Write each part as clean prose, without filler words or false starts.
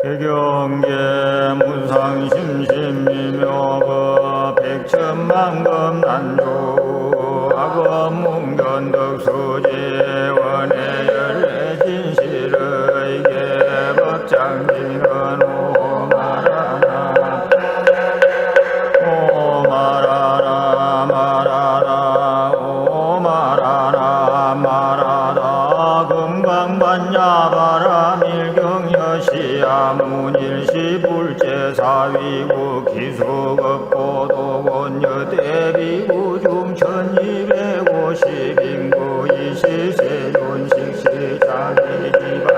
개경계 무상심심미묘거 백천만금 난조 악업문견덕수지 원의 열애 진실의 개법장지는 오마라나 오마라나 마라나 오마라나 마라나 금강반야바라밀경여시야 문일시불제사위구 기수급고도곤여대비구 중천이백오십인구 이시세존식시자기지발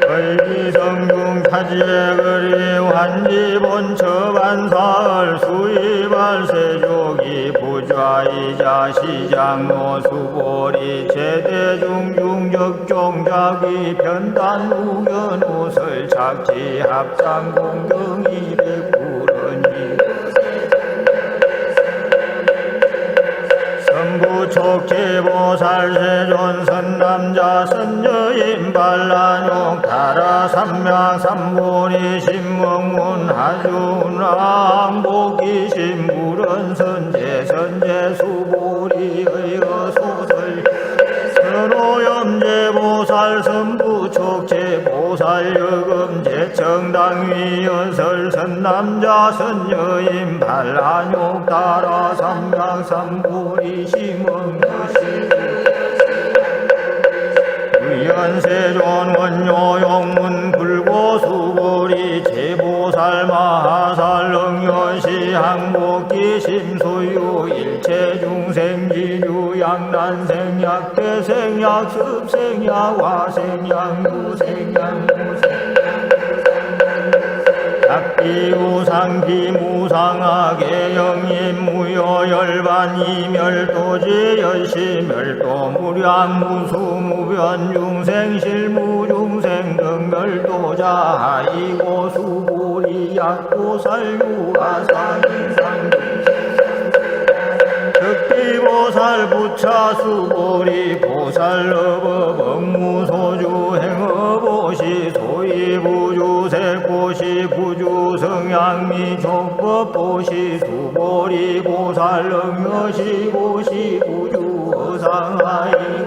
을기성중 타지의거리 환지본처반사을 수입발세조기 부좌이자 시장노수보리 제대중중적종자기 편단무견우설 착지합장공경이 백불언이 선부촉지보살세존선남자 선여인 반란용 타라삼명 삼보리 신명문 하준왕복이 신불은 선제 수보리의 어소설 선오염제보살 선부촉제보살 여금제청당위여설 선남자 선여인 반란용 따라 삼명 삼보리 심응여시 의연세존 원요용문 불고수보리 제보살 마하살 응여시 항복기 심소유 일체중생지유 양난생약 대생약 습생약 화생약 유생약 약기우상기무상하게 영인무여열반 이멸도지 열시멸도 무량무수무변 중생실무중생 등멸도자 이고 수보리 약보살유아상인상 득비보살 부차수보리 보살러버 법무소주 행어보시 소이부주세고시 부주성양미 족법보시 수보리 보살 응여시고시 부주어상하이고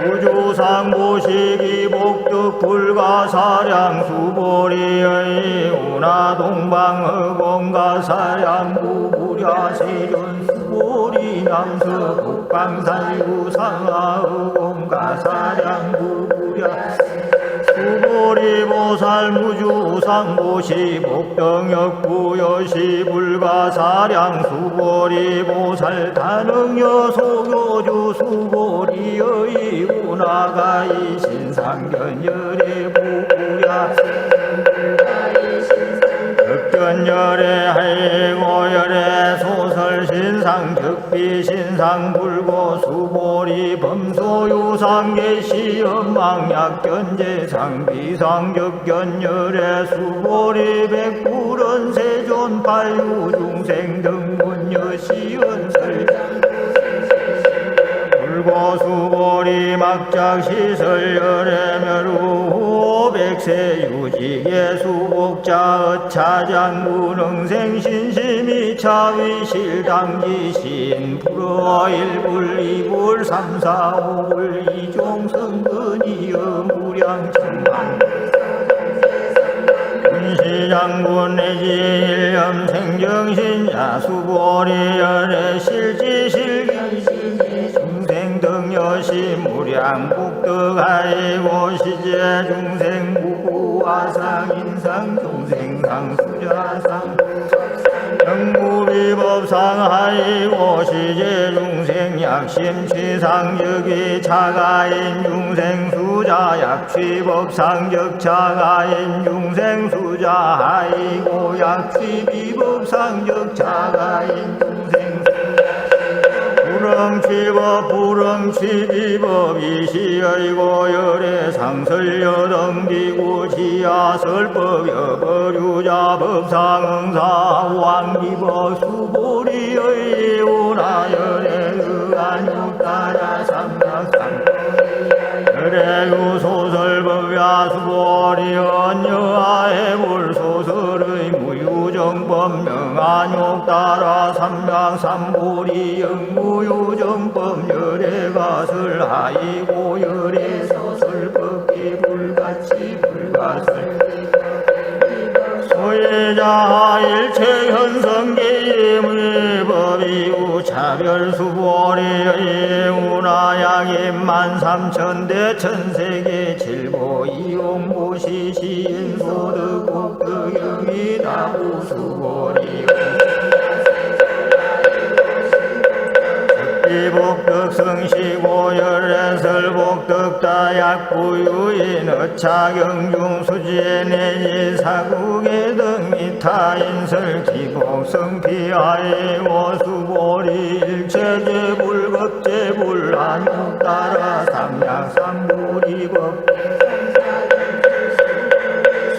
부주상보시기 복덕불가사량 수보리의 운하동방허공가사량 부부랴세존 수보리 남서 북방살유상하허공가사량 부부랴 수보리 보살 무주상보시 복덩역부여시 불가사량 수보리 보살 단응여소교주 수보리의 운하가이 신상견열의 부부랴 극견열의 하이고열의 소설신상 득비신상 불고 수보리 범소유상계시엄망약견제상 비상적견열의 수보리 백불은 세존 팔유중생 등문여시연설 불고수보리 막작시설열애멸우 백세유지계 수복자 차장문응생신심이 차위실당지신 불어 1불 2불 3 4 5불 이종성근이여 무량천만 시장군 내지 일념생정신야 수보리열의 실지실기시지 중생등여시 무량복덕하이고 시제 중생무구와상 인상 중생상 수자상 영구비법상하이고 시제중생 약심취상적이 자가인 중생수자 약취법상적 자가인 중생수자하이고 약취비법상적 자가인 중생수자 불응취법 불응취비법 이시여이고 열애 상설여등기구 지하설법 여거류자 법상응사 왕기법 수보리의 운하열애 의안육가라 삼각삼 열애유 소설법 야수보리 언여하에 불소설의 무유정법 명안욕 따라 삼명삼보리 영무유정법 열애가설 하이고 열애소설법기 불가치 불가설 소외자 일체현성기임의 법이우 차별수보리의 운하양임 만삼천대천세계 칠보이용고시시인소득국덕영이다우수보리 복덕성시고 열애설복덕다약부유인 어차경중 수지내지 사국의 등이타인설 기복성피하이고 수보리 일체제불겁제불안욕 따라 삼약삼불이법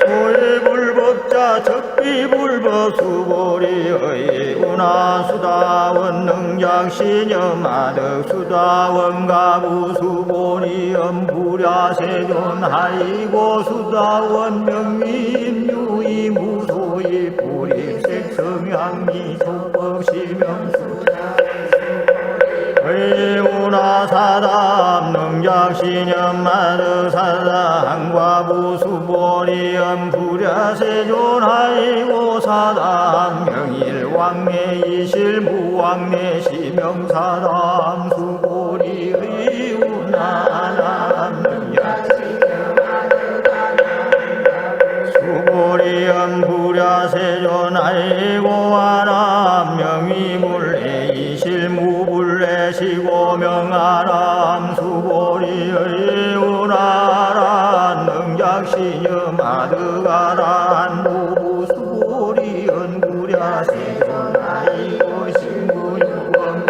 소해불법자 적비불법 수보리의 운하수다원 능작시녀마덕 수다원 가부 수보리엄 부랴세존하이고 수다원 명미임유이 무소이 불입색성향미 족법시명수자 의운하사담 능작시녀마덕사담 부수보리엄 부랴세존하이고 사담 명일왕래이실 무왕래시명사담 수보리의 운하남 수보리엄 부랴세존하이고 아람 명의불래이실 무불래시고 명아람 수보리의 운하람 능작시녀마드가란 무부수보리 연구랴세존하이고 신구유원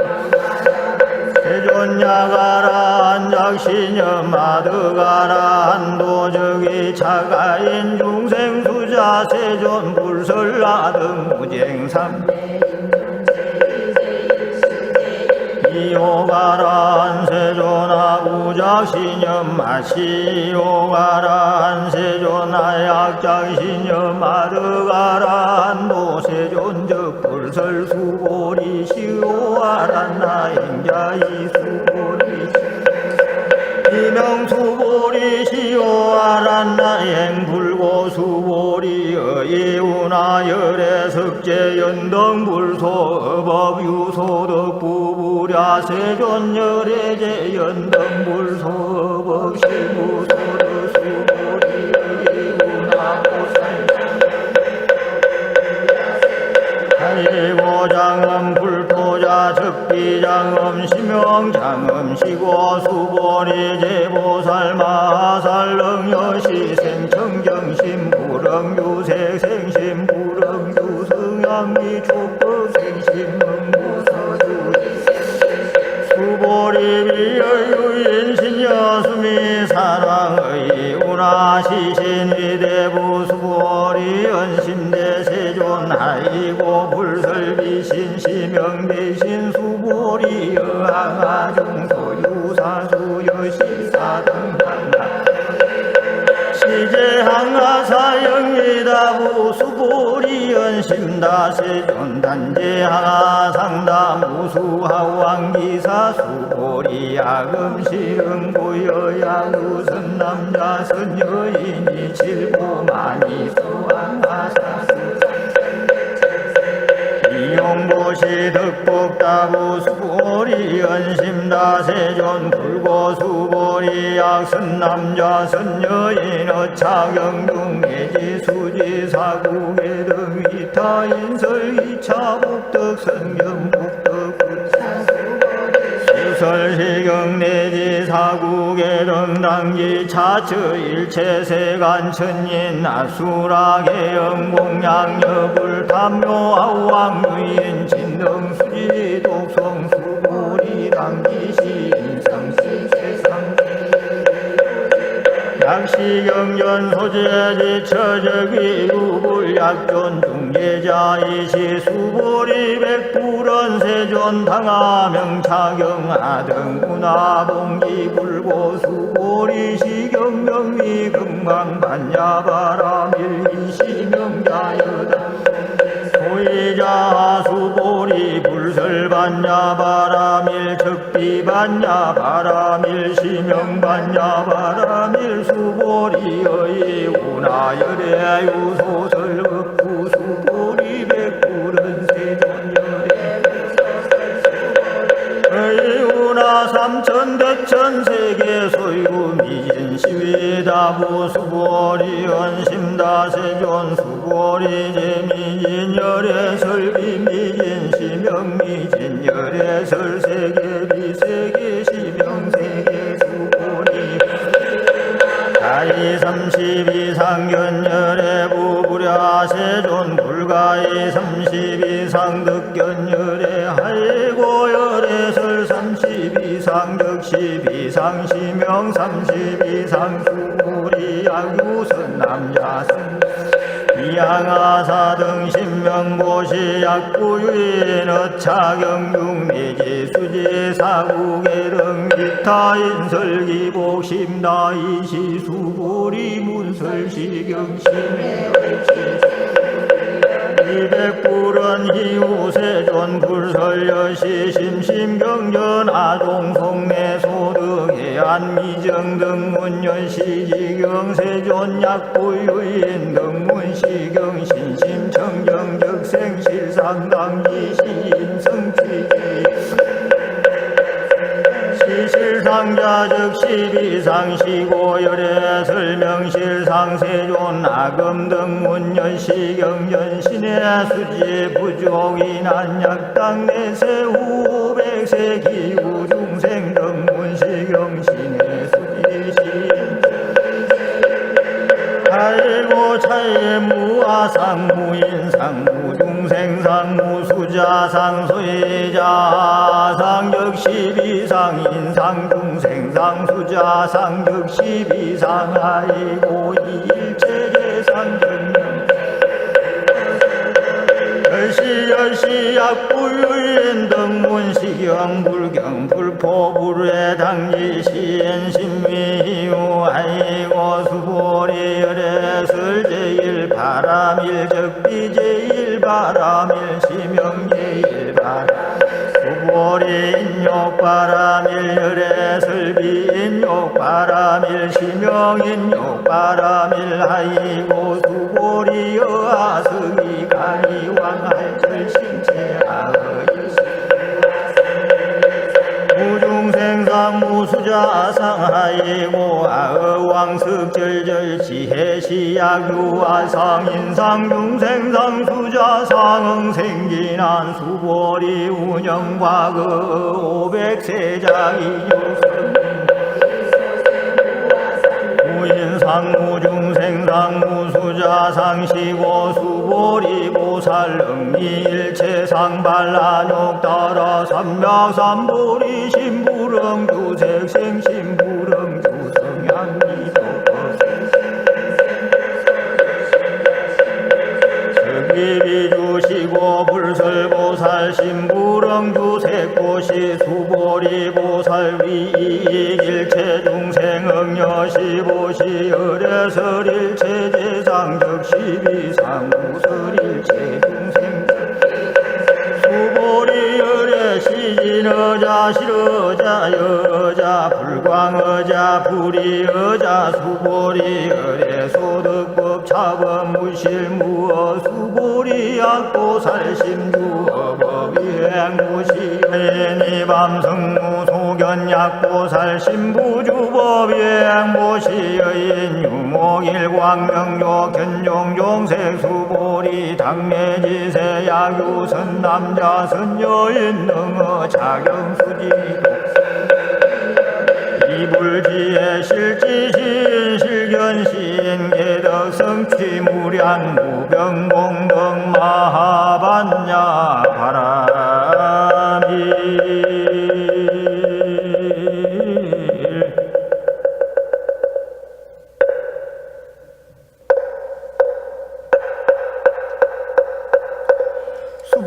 세존야가란 작시녀마드가란 도적이 차가인 중생수자 세존 불설라등 무쟁삼 이요가란 세존하구작시념 마시요가란 세존하약작시념 마드가란 도세존적 불설수보리 시오아란 나행자이 수보리 이명수보리 시오아란 나행 불고수보리의 운하열애 석제연등불소법 유소덕부부랴세존열애제 연등불소법 시무소득수보리의 운하고살 하리고장엄 불토자 적비장엄 심영장엄 시고 수보리 제보살 마살능여시 생청정심 불응유색 생심 불응유승양미 촉법생심 응무서주 수보리 비여유인신여수미 사랑의 운하시신 위대부 수보리 연심대세존하이고 불설비신 시명대신 수보리 여항아중소유사수 여시사등한가 시제항아사영이다부 수보리 연심다세존 단제항아상다 무수하왕기사 수보리 야금시응고여야우선 남자 선여인이 칠보만이 수항아사수 이용보시 덕복다부 수보리 연심다세존 불고수보리 약선남자 선여인 어차경중내지 수지사국의 등이타인설 격차 복덕 성경 복덕 수설시경 내지 사국의 등당지 차처 일체 세간 천인 나수락의 영공양여불 탐묘하왕 유인 진등 수지 독성 수고리 당기시 인상시 세상 약시경전 소재지 처적이 유불 약존 중재자이시 수보리 백불원 세존 당하명 차경하등 문화봉기 불고 수보리 시경명미 금강 반야바라밀 이시명자여다 소이자 수보리 불설 반야바라밀 적비 반야바라밀 시명 반야바라밀 수보리의 운하열애 유소설 읍구 수보리 백불은 세존열애 의운하 삼천 대천 세계 소유 미진 시위다부 수보리 원심다 세존 수보리 제미진 열애 설비 미진 시명 미진 열애 설 세계 비세계 시명 세계 수보리 가이 32상견 열애 부부랴 세존 불가이 32상 득견 열애 하이고 열애 설 32상 격십이상 시명 32상 수보리 약유선 남자선 이양아사 등 신명보시 약구유인 어차경중미지 수지 사국의 등 기타 인설기복 심다이시 수보리 문설시경심의 이백불은 희우세존 불설여시 심심경전 아종송내 소득의 안미정 등문연시지경 세존 약부유인 등문시경 신심청정 적생실상당기 시인성치지 시실상자적 십이상 시고열애 설명실상 세존 아금 등문연시경전 신의 수지 부족인한 약당 내세후 백세 기후 중생 등문시경 신의 수지 시인 아이고 차의 무아상 무인상 무중생상 무수자상 소외자상 격십이상 인상 중생상 수자상 격십이상 아이고 일체재상 전명 열시 약부유인 등문시경 불경 불포불의 당지 시엔 신미유 아이고 수보리 열애 설제일 바람일 적비 제일 바람일 시명 제일 바람 수보리 인욕 바람일 열애 설비 인욕 바람일 시명 인욕 바람일 아이고 수보리 여하승이 가리왕할 절신체 무중생상 무수자상 하이고 아의왕석절절 지혜시약유아상 인상 중생상 수자상 응생기난 수보리 운영과그 오백세자이유선 무인상 무중생상 무수자상 시고 수보리 보살 응미일체상 반란욕 따라 삼명삼보리 신부릉 주색생 신부릉 주성향미도 서기비 주시고 불설보살 신부릉 주색고시 수보리 보살 위일체 중생 응여시보시 열애설일체 제상적 십이상 무설일체 중생 수보리 열애 시진어자 실어자 여자 불광어자 불이어자 수보리 열애 소득법 차범 무실 무어 수보리 약보살 심주어법 이행무시 애니 밤성무 속에 성견약보살 신부주법예행보시여인 유목일광명조 견종종색 수보리 당매지세 야규선 남자 선여인 능어 자경수지 이불지에 실지신 실견신 개덕성취 무량 무병공덕 마하반야 바람이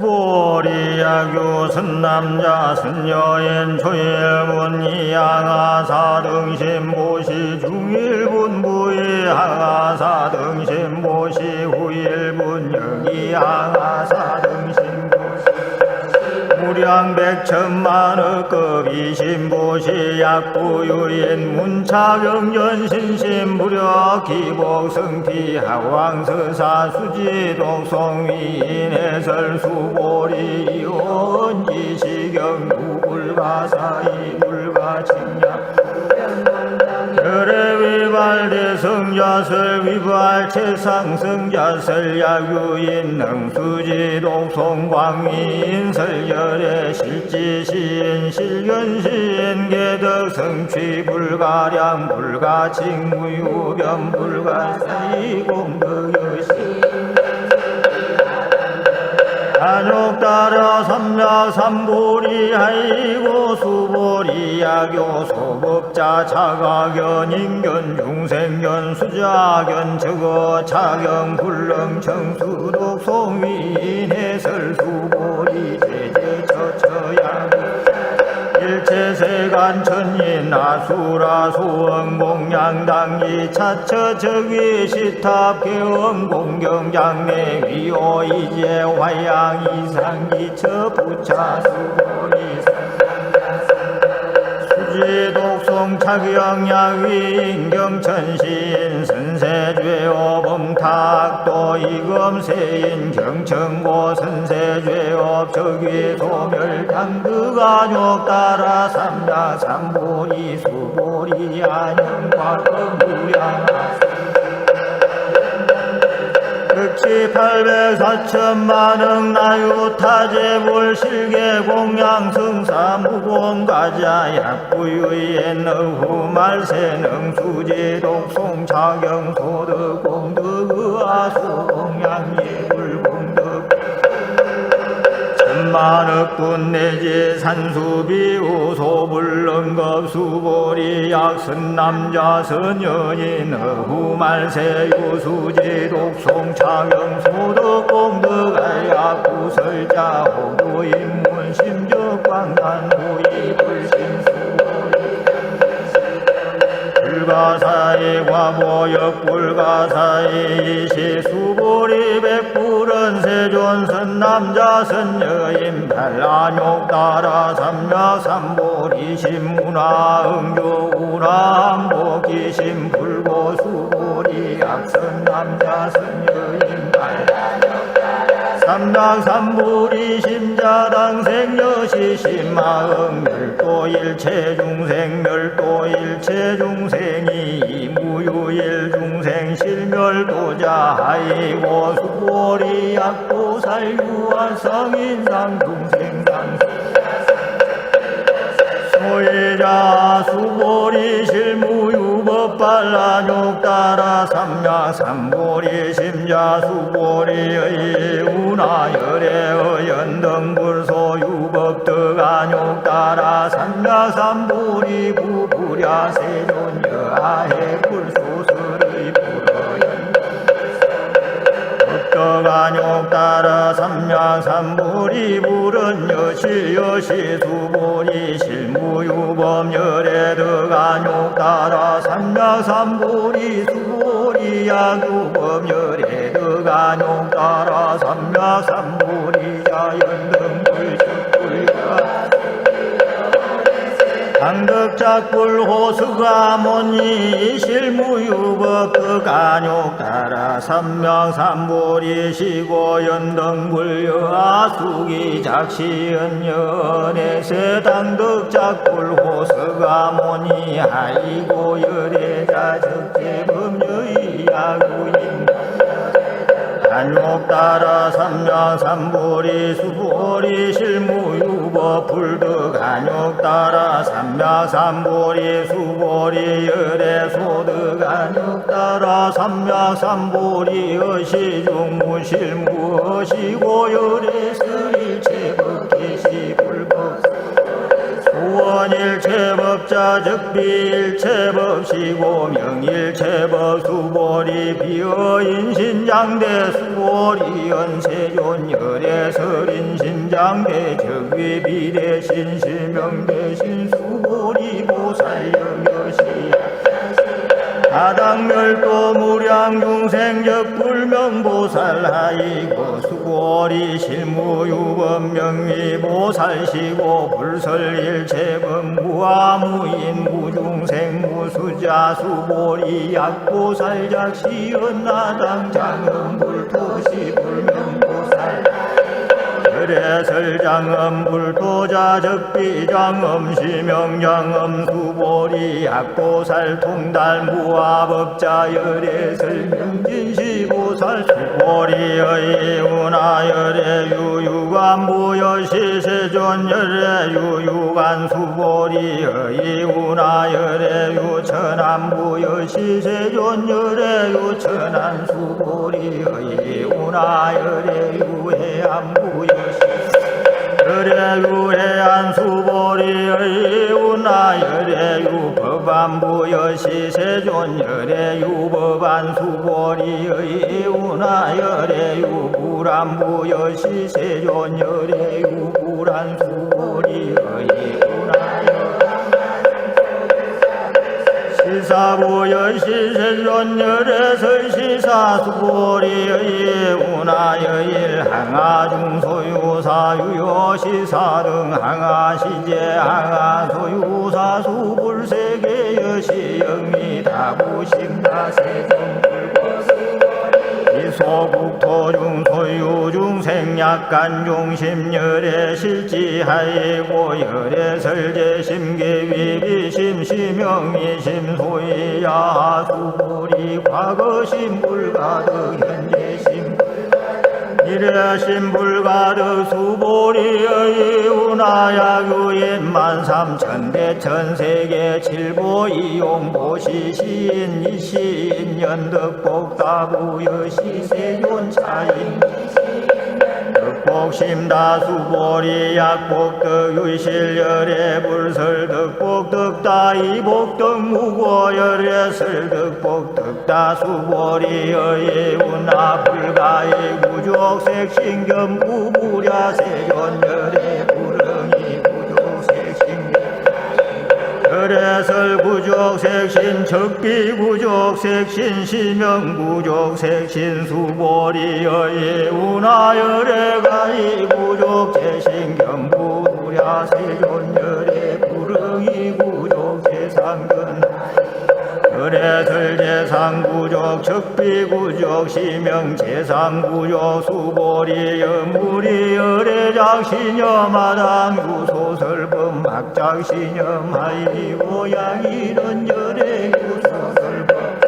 수보리야교 선남자 선여인 조일문이 양하사 등신보시 중일분부의 항하사 등신보시 후일분 여기 항하사 등신보시 무량백천만억급 이신보시 약부유인 문차경전 신신무력 기복성피 하왕서사 수지독송위인 해설수보리 이온지시경 누불가사이 불가칭량 혈의위발대성자설 위발체상성자설 야규인 능수지독송광위인 설열의 실지시인 실견시인 개덕성취 불가량 불가칭무유변 불가사이 공덕여시 안욕따라 삼략삼보리 하이고 수보리 야교 소법자 차가견 인견 중생견 수자견 저거 차경 불능 청수독 송위인 해설 수보리 제제 처처야구 일체세간천인 아수라 소원 공양당이 차처 적위 시탑 개원 공경장내 위오 이제 화양 이상기처 부차 수보리 수지독송 차경야위 인경천신 선세죄업 범탁도 이검세인 경천고 선세죄업 적위 소멸당득아욕 따라 삼략삼보리 수보리 안영과 무량하사 극치 800사천만억 나유타제불 실계공양승사 무공가자 약부유의 너후말세능 수지독송 차경소득공덕의아수공양예불공덕 천만억군 내지 산수비우 소불능급 수보리 약선남자 선여인 어후말세 유수지독송 차경소득공덕아야 구설자 호구인문 심적광단 후이불신수보리 불가사의 과보역 불가사의 이시수보리 백불은 세존선 남자 선여인 발란욕 따라 삼략삼보리 신문화 응교 우람복이 신불고 수보리 약선 남자 선여인 발란욕 따라 삼략삼보리 심자당생여시 신마응 멸도 일체중생 멸도 일체중생이 이무유일 중생 실멸도자 하이고 수보리 약보살 유한 성인상 중생상 소유자 수보리 실무유법발란욕 따라 삼략삼보리 심자 수보리의 운하열의 연등불소 유법득안욕 따라 삼략삼보리 부부랴 세존여하해 불소설의 불어연 법득안욕 따라 삼략삼보리 불은 여시 수보리 실무유법열의 득안욕 따라 삼략삼보리 수보리 야구법열의 득안욕 따라 삼략삼보리 자연등불식불가 당덕작불 호수가모니 실무유법 극안욕 따라 삼명삼보리시고 연등불여아수기 작시연연에세 당덕작불 호수가모니 아이고 열애자 적재범여의 야구인 안욕 따라 삼명삼보리 수보리 실무유법 불득 안욕 따라 삼명삼보리 수보리 열애소득 안욕 따라 삼명삼보리 어시중무실무 어시고 열애설일체법 계시불법 수원일체법자 적비일체법시고 명일체법 수보리 비어인신장대 수보리 연세존 열애설인신장대 적위비대신 실명대신 수보리 보살여여시 다당멸도 무량중생적 불명보살하이고 수고리 실무유법 명위보살시고 불설일체법 무아무인 무중생 무수자 수보리 약보살작시연나당 장엄불토시 불명보살 열애설장엄 불도자 적비장엄 시명장엄 수보리 약보살 통달 무아법자 열애설 명진시보살 수보리의 운하 열애유유관 무여시세존 열애유유관 수보리의 운하 열애유천안 무여시세존 열애유천안 수보리의 운하 열애유해안 무여 열애유해안 수보리의 운하 열애유 법안부여시 세존 열애유 법안 수보리의 운하 열애유 불안부여시 세존 열애유 불안 수보리의 운하 시사부여시 세존 열애설 시사수보리의 운하여일 항아중소유사유여시사등 항아시제 항아소유사 수불세계여시 영리다부심다세존불고수보리 이소국토중 소유중생 약간중심 열애실지하이고 열애설제심계위비심 시명이심 소이야 수보리 과거심 불가득 현재심 이래심 불가득 수보리의 운하야규인 만삼천대 천세계 칠보이용보시 시인 이시인 연덕복다부여시 세존차인 덕복심다수보리 약복덕 유실열애 불설덕복덕다 이복덕무고열애 설덕복덕다수보리의 운하 불가의 구족색신겸 구부랴 세존열애 불응이 구족색신겸 열애설 구족색신 적비구족색신 시명구족색신 수보리의 운하열애가이 구족제신겸 구부랴 세존열애 불응이 구족제상근 열애설 제상구족 적비구족 시명제상구족 수보리 여무리 열애작시녀마당 유소설법 막작시녀마이고 양이런 열애유소설법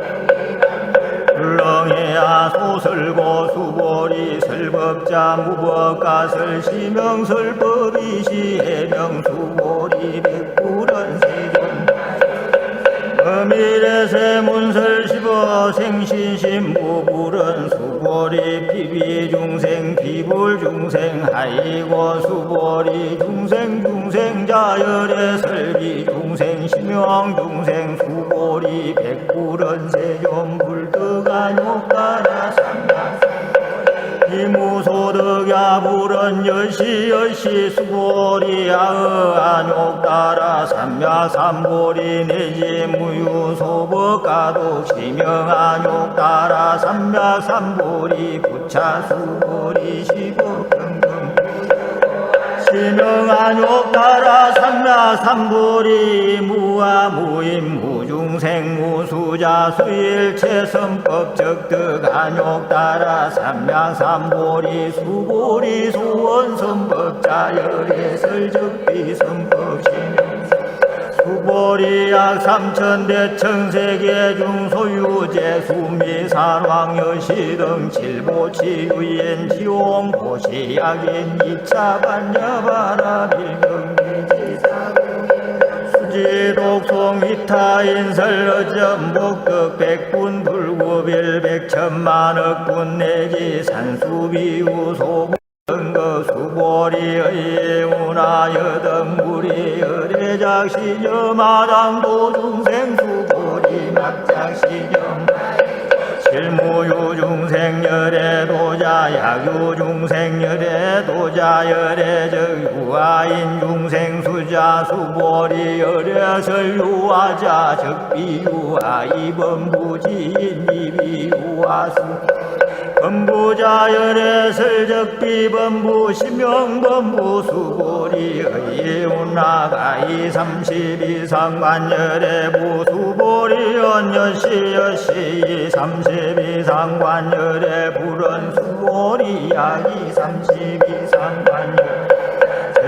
불렁이야 소설고 수보리 설법자 무법가설 시명설법이시 해명수보리 백불은 세존 어미래세 문설시보 생신신무불은 수보리 피비중생 비불중생 하이고 수보리 중생 중생자 열애설비중생 심명중생 수보리 백불은 세존 불득안욕가라 삼가 이무소득야 불은 여시 수보리 아의안욕 따라 삼야삼보리 내지 무유소법가독 시명안욕 따라 삼야삼보리 부차수보리 시법등등 시명안욕 따라 삼야 삼보리 무아 무임 무중생 무수자 수일체 선법 적득 안욕 따라 삼명삼보리 수보리 수원 선법자 열애설 적비 선법 신용 수보리약 삼천대천세계 중 소유제 수미산왕 여시등 칠보치유엔 지용 보시약인 이차반야바라 빌경기지사 수지독송 이타인설 어전복덕 백군 불구별 백천만억군 내지 산수비우 소부 거 수보리의 운하여등무리 열애작시녀 마당도 중생 수보리 막작시녀 실무유 중생 열애 도자 약유 중생 열애 도자 열애적 유아인 중생 수자 수보리 열애설 유아자 적비 유아 이범부지인 이비 유아수 범부자 열애설 적비 범부 심명범부 수보리의 운나가이 32상관 열애부 수보리 언여시 여시 32상관 열애불은 수보리 야기 32상관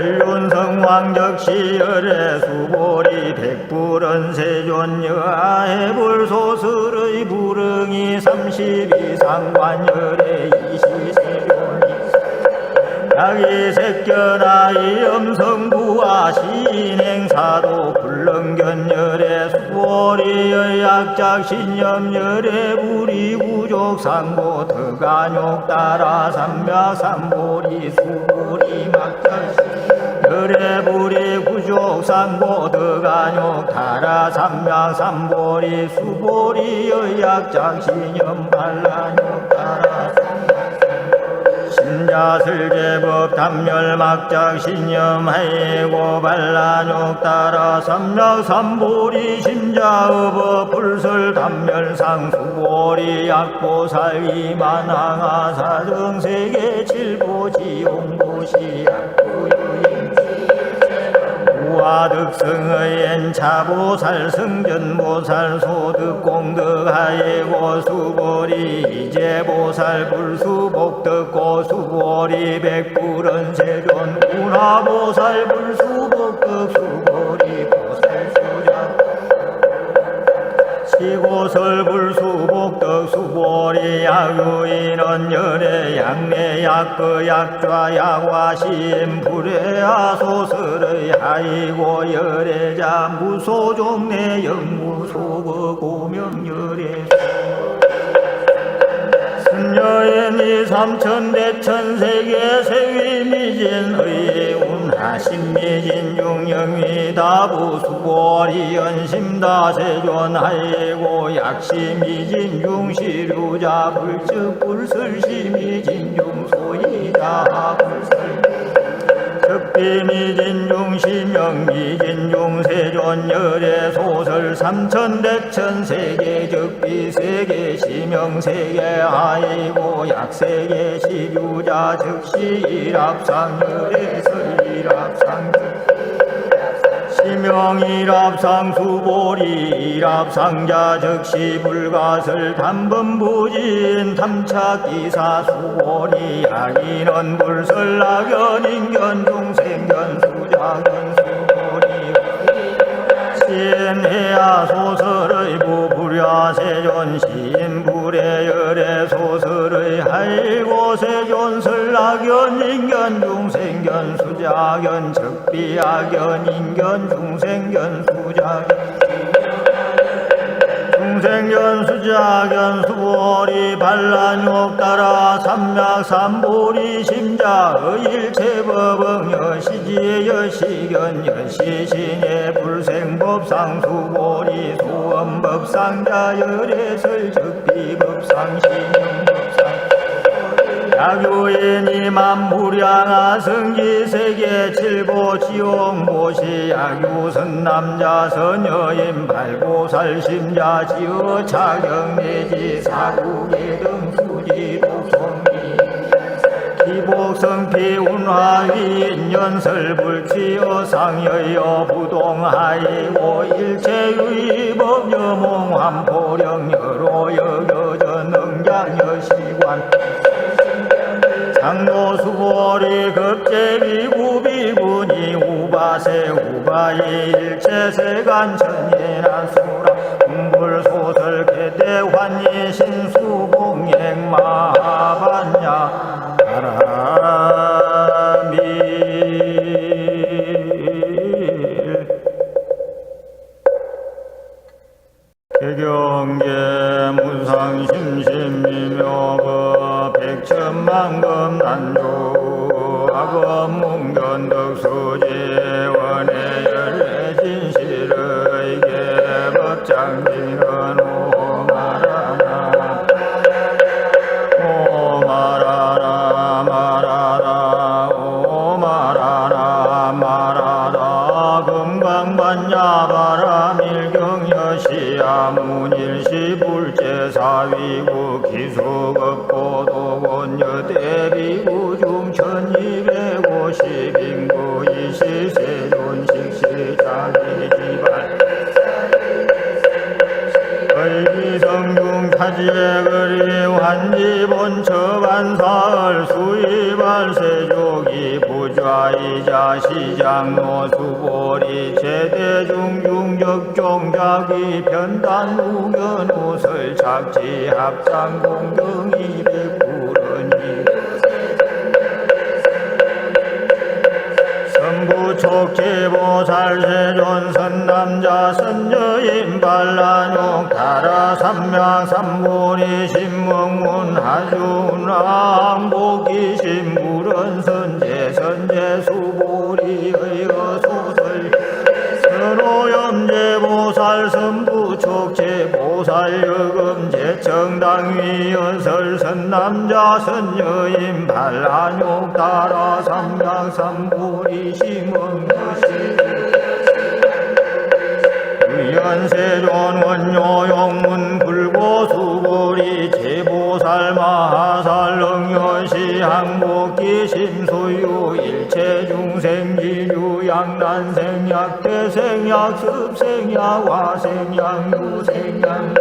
전륜성왕적시 열애 수보리 백불은 세존 여하해불 소설의 불응이 32상관 열애 이시세존이 야기 색견하이 염성부와 신행사도 불능견 열애 수보리의 약작 신념 열애 불이 구족 상고 덕안욕 따라 삼약 삼보리 수보리 막작 열애불이 구족 상고 덕안욕 따라 삼약 삼보리 수보리의 약작 신념 반란욕 따라 심자설제법 담멸막작 신념하이고 반란욕 따라 삼약 삼보리 심자의법 불설 담멸상 수보리 약보살위 만항하 사정세계 칠보지용보시 약보유인 우화득승의 엔차보살 승전보살 소득공덕하이고 수보리 이제보살 불수복덕고 수보리 백불은 세존 운하보살 불수복덕 수보리 보살 수자 시고설 불수복덕 수보리 약유인원 열애 양내 약거 약좌 약화심 불애하 소설의 하이고 열애자 무소종내 영무소거 고명 열애 선여인이 삼천대천세계 세위미진의 운하신미진 중영위 다부 수보리 연심다세존하이고 약시미진 중시류자 불측 불설시미진 중소이다 불설 적비미진 중시명미진 중세존 열애 소설 삼천대천세계 적비세계 시명세계 하이고 약세계 시류자 즉시 일합상 열애설 일합상 시명일합상 수보리 일합상자 즉시 불가설 담범부진 탐착기사 수보리 약인원 불설락연 인견 중생견 수자견 수보리 시인해야 소설의 부부랴 세존 시인불의 열애 소설의 하이고 세존 설락연 인견 중생견 수자견 적비약견 인견 중생견 수자견 중생견 수자견 수보리 반란욕 따라 삼약 삼보리 심자의 일체법응 여시지 여시견 여시신의 불생법상 수보리 소원법상자 열애설 적비법상 신용법상 약유인이 만무량하 성지세계 칠보지용보시 약유선남자 선여인 발보살심자 지어 차경내지 사국의 등수지 독성이 불복성피 운화위인 연설불치여 상여여 부동하이고 일체유의법 여몽환포령 여로 여여전 능장여시관 장로수보리 급제비 구비군이 우바세 우바이 일체세간천예나 수라 공불소설 개대환이 신수봉행 마하반야 바라밀 개경계 무상심심미묘거 백천만금 난조 악업문견덕수지 원의 열애 진실의 개법장지는 오마라나 오마라나 마라라 오마라나 마라라 금강반야바라밀경여시야 문일시불제사위구 기수급고도곤여대비구 중천이백오십인구 이시세존식시자기지발 의기성중 타지의거리 환지본처반사을 수의발세조기 부좌이자 시장노수보리 제대중중적종자기 편단우견우설 착지합장공경이 백불언이 선부촉지보살세존 선남자 선여인 반란욕 타라 삼명 삼보리 신명문 하준왕복이 신불은 선제 선제 수보리의 어소설 선오염제보살 선부촉제보살 여금제청당위여설 선남자 선여인 반란욕 따라 삼명 삼보리 심언여시 의연세존 원효용문 불고수보리 제보살 마하살 능여시 항복기 심소유 일체중생지류 양난생약 대생약 습생약 화생약 유생약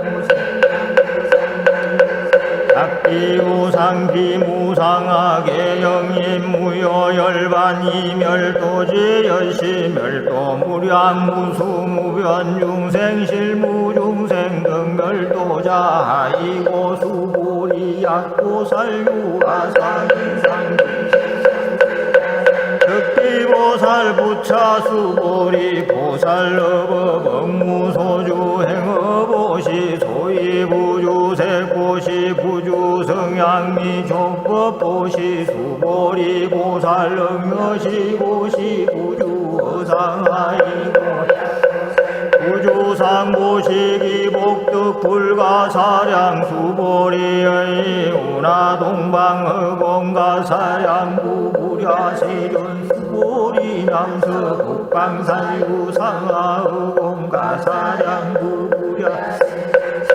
약비우상 비무상하게 영인무효열반 이멸도지 열시멸도 무량무수무변 중생실무중생 등멸도자 이고 수보리 약보살유아상인상 특기보살 부차수보리 보살러버 법무소주 행어보시 소이부주색보시 부주성양미 족법보시 수보리 보살능여시 보시 부주어상하이고 부주상보시기 복덕불가사량 수보리의 운하동방허공가사량 부부랴세존 수보리 남서 북방살유상하허공가사량 부부랴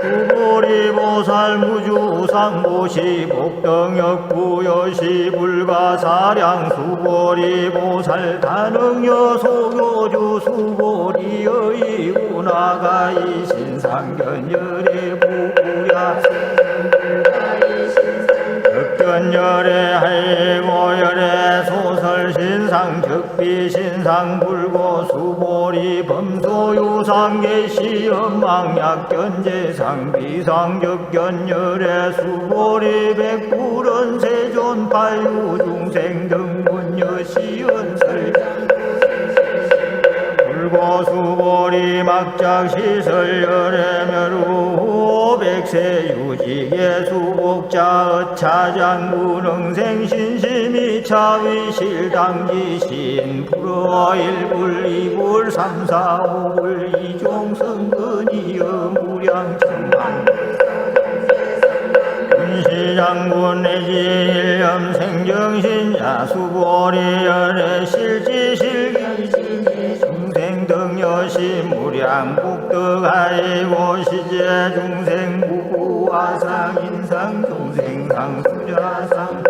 수보리 보살 무주상보시 복덕역부여시 불가사량 수보리 보살 단응여 소교주 수보리의 운하가이 신상견열의 부부랴 덕견열의 하이고열의 소설신상 적비신상 불고수보리 범소유상계시엄망약견제상 비상적견열의 수보리 백불은 세존 팔유중생 등문여시연설 불고수보리 막작시설열애멸우 백세유지계 수복자 어차장군응생신심이 차위실당지신 불어일불 이불 삼사오불 이종성근이여 무량천만 시장군 내지일념 생정신야 수보리열의 실지실기지 중생등여시 무량복덕하이고 시제 중생부부화상 인상 중생상 수자상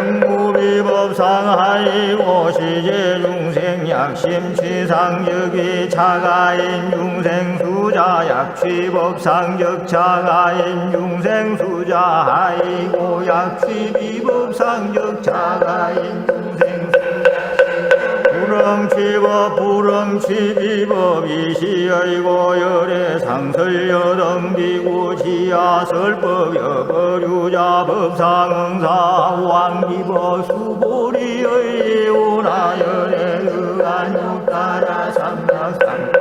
영무비법상하이고 시제중생 약심취상적이 차가인 중생수자 약취법상적 차가인 중생수자하이고 약취비법상적 차가인 중생수자 불응취법 이시여이고 열애상설여등비구 지하설법 여거류자 법상응사 왕기법 수보리의 오나열애의안육따라 삼각삼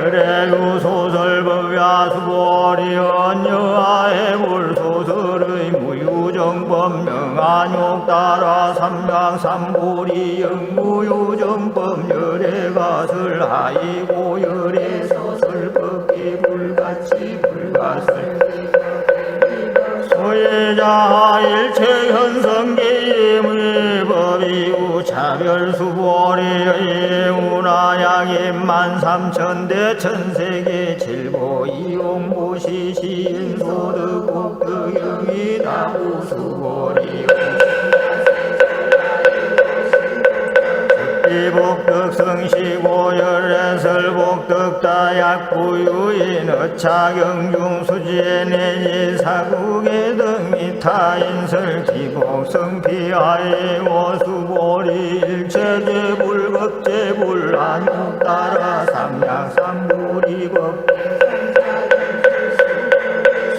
열애유소설법야 수보리언여아해불소설의 무유정법 명안욕따라 삼각삼보리 영무유정법 열애가설 하이고 열애소설법기 불가치 불가설 소예자 일체현성기임의 법이우 차별수보리의 운하양임 13,000대 천세계 칠보 이용보시시인소득 국득영이 다부수보리 복덕 성시고 열애설복덕 다약부유인 어차경중 수지내지 사국의 등이 타인설 기복성피하이고 수보리 일체제불겁제불 안욕따라 삼약삼불이법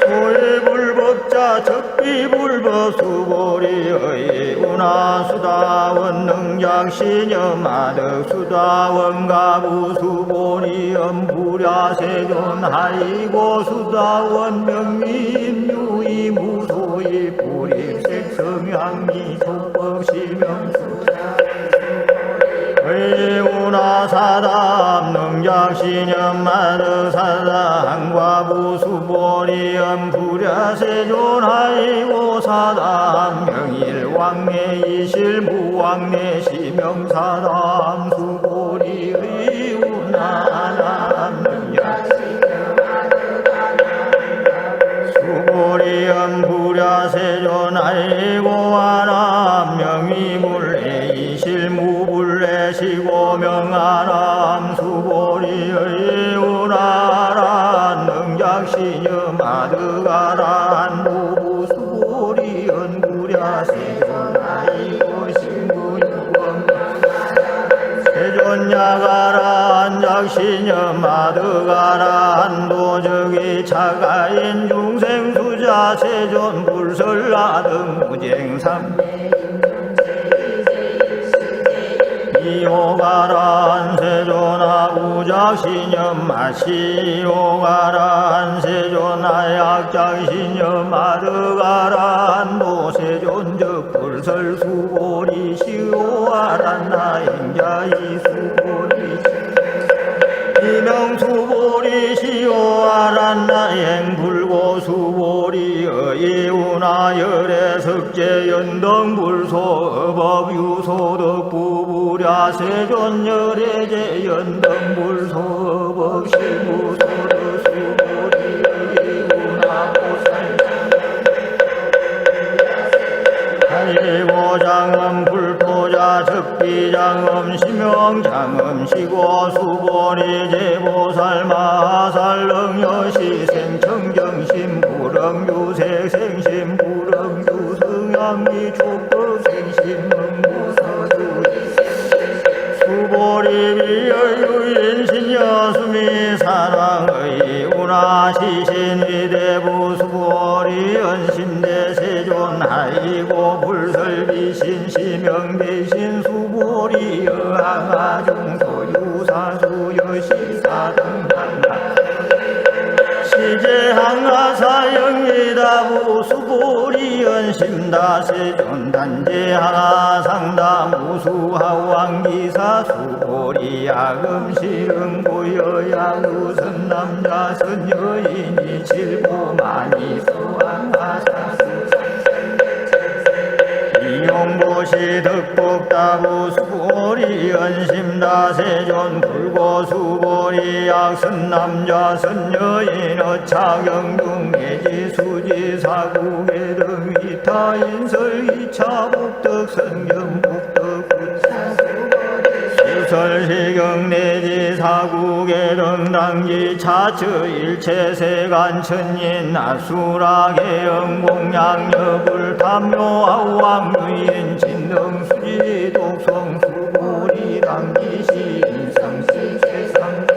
소해불법자 적비불법 수보리의 운하수다원 능작시녀마득 수다원 가부 수보리엄 부랴세존 하이고 수다원 명미임유이 무소이 불입색성향미 족법시명수자 의운하사담 능작시녀마득 사다항과부 수보리엄 부랴세존하이고 사담 명일왕래이실 무왕래시명사담 수보리의 운하남 수보리엄 부랴세존하이고 아남 명이불래이실 무불래시고 명아남 수보리의 운하란 능작시녀 마득아란 무부수보리언 부랴세존하이고 신부유범 세존야가란 작시녀 마득아란 도적이 차가인 중생수자 세존 불설라등 무쟁삼 이오가란 세존아 우작시녀 마시오가란 세존아 약작시녀 마득아란 도세존적 불설수보리 시오아란 나행자이 수보리 이명수보리 시오아란 나행 불고수보리의 운하열애석제 연등불소 법유소득 부부랴세존열애제 연등불소 법시무소득 수보리의 운하보살 하이고장음 불토자 적비장음 심영장음 시고 수보리 제보살 마살 능여시 생청정심 불응유색 생심 불응유 성향미 족법 생심 응무서주 수보리 비여유인 신여수미 사랑의 운하시신 위대부 수보리 연신대 세존하이고 불설비신 시명대신 수보리 여항아중소 유사수 여시사등한다 시제항아사영이다부 수보리 연심다세존 단제항아상다 무수하왕기사 수보리 야금시응고여야우선 남자 선여인이 칠보만이 수항아사수 이용보시 덕복다부 수보리 연심다세존 불고수보리 약선남자 선여인 어차경중 예지수지 사국의 등이 일타 인설 이차 복덕 성경 복덕 수설시경 내지 사국의 등당지 차처 일체 세간 천인 아수라계 영공양여불 탐묘아왕 유인 진등 수지 독성 수고리 당기시 인성시 세상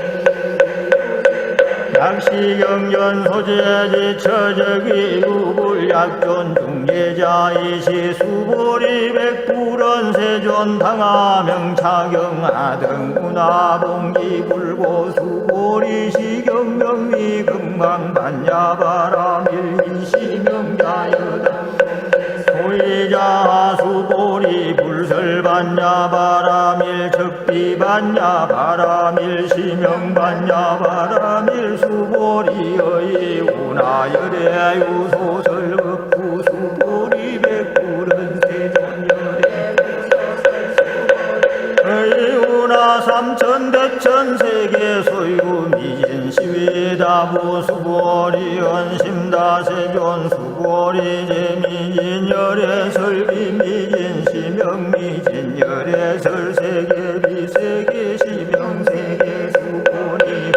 약시경전 소재지 처적이 유불약존 중재자이시 수보리 백불원 세존 당하명차경하 등문화봉기 불고 수보리 시경명리 금강반야바라밀 인시명자여다 소이자 수보리 불설반야바라밀 적비반야바라밀 시명반야바라밀 수보리의 운하열애 유소설업구 수보리 백불은 세존열애 의운하 삼천대천 세계 소유 미진 시위다부 수보리 연심다 세존 수보리 제미진 열애 설비 미진 시명 미진 열애 설세계 비세계 시명 세계 수보리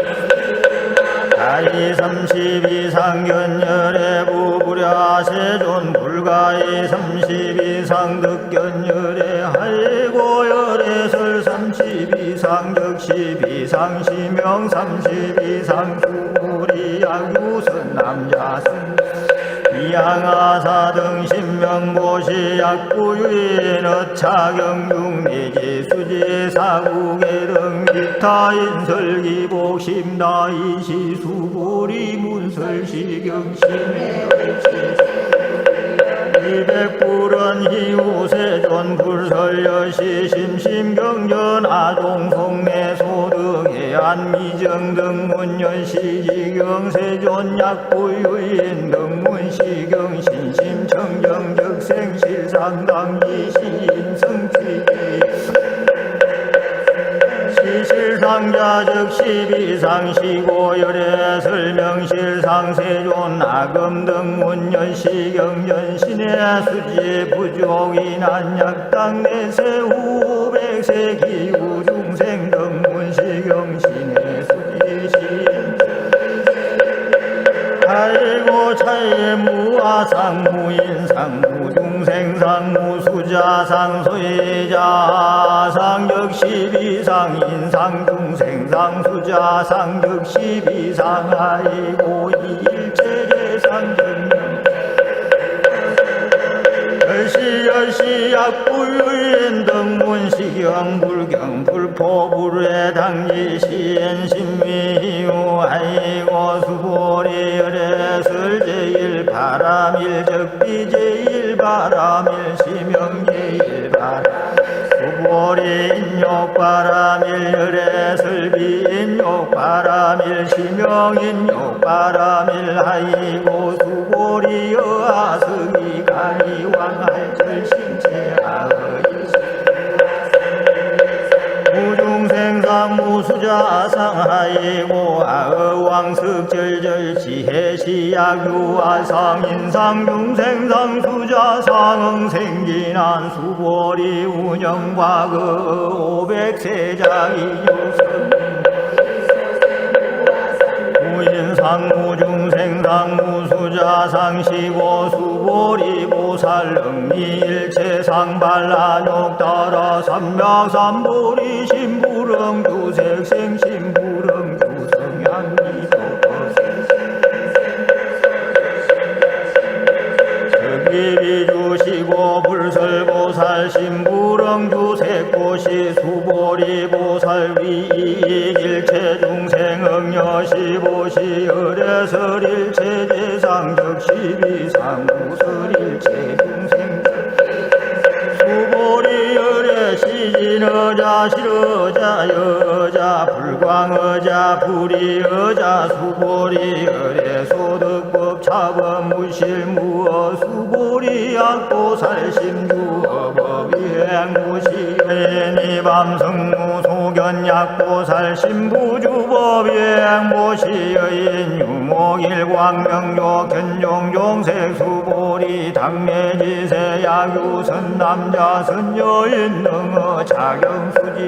가이 32상견 열애 부부랴 세존 불가이 32상 득견 열애 할고 열애 설 32상 적시비상 시명 32상 수보리 약유선 남자선 이양아사 등 신명고시 약구유인 어차경중 내지 수지 사국의 등 기타 인설기복 심다이시 수보리 문설시경심의 이백불은 희우세존 불설여시 심심경전 아종송내 소등의 안미정 등문연시지경 세존 약부유인 등문시경 신심청정 적생실상당이시인성취기 시실상자적 시비상 시고열애 설명실상 세존 아금 등문연시경전 신의 수지 부족이난 약당 내세후 백세기 우중생 등문시경 신의 수지 시인 아이고 차이 무아상 무인상 무중생상 무수자상 소이자상 적시비상 인상 중생상 수자상 적시비상 아이고 일체재상 정령 열시 약부유인 등문시경 불경 불포불의 당지 시엔 신미유 아이고 수보리 열애 설제일 바람일 적비제일 바람일 시명제일 바람 수보리 인욕바람일 열애 설비 인욕바람일 시명 인욕바람일 아이고 수보리 여아석이 가리왕할 절신체아의 무중생상 무수자상 하이고 아의왕석절절 지혜시약유아상 인상 중생상 수자상 응생진한 수보리 운영과거 500세자이 유선 무인상 무중생상 무수자상 시고 수보리 보살 응미일체상 발라욕 따라 삼명삼보리 신부릉 두색생 신부릉 두성향미도 적기비 주시고 불설보살 신부릉 주색고시 수보리 보살 위일체 중생응여시보시 열애설일체 제상적시비상 무설일체 중생 수보리 열애 시진어자 실어자 여자 불광어자 불이어자 수보리 열애 소득법 차범 무실 무어 수보리 약보살심주어법 이행무시 애니밤성무 무견 약보살 신부주법 여행보시여인 유목일광명조 견종종색 수보리 당매지세 야규선 남자 선여인 능어 자경수지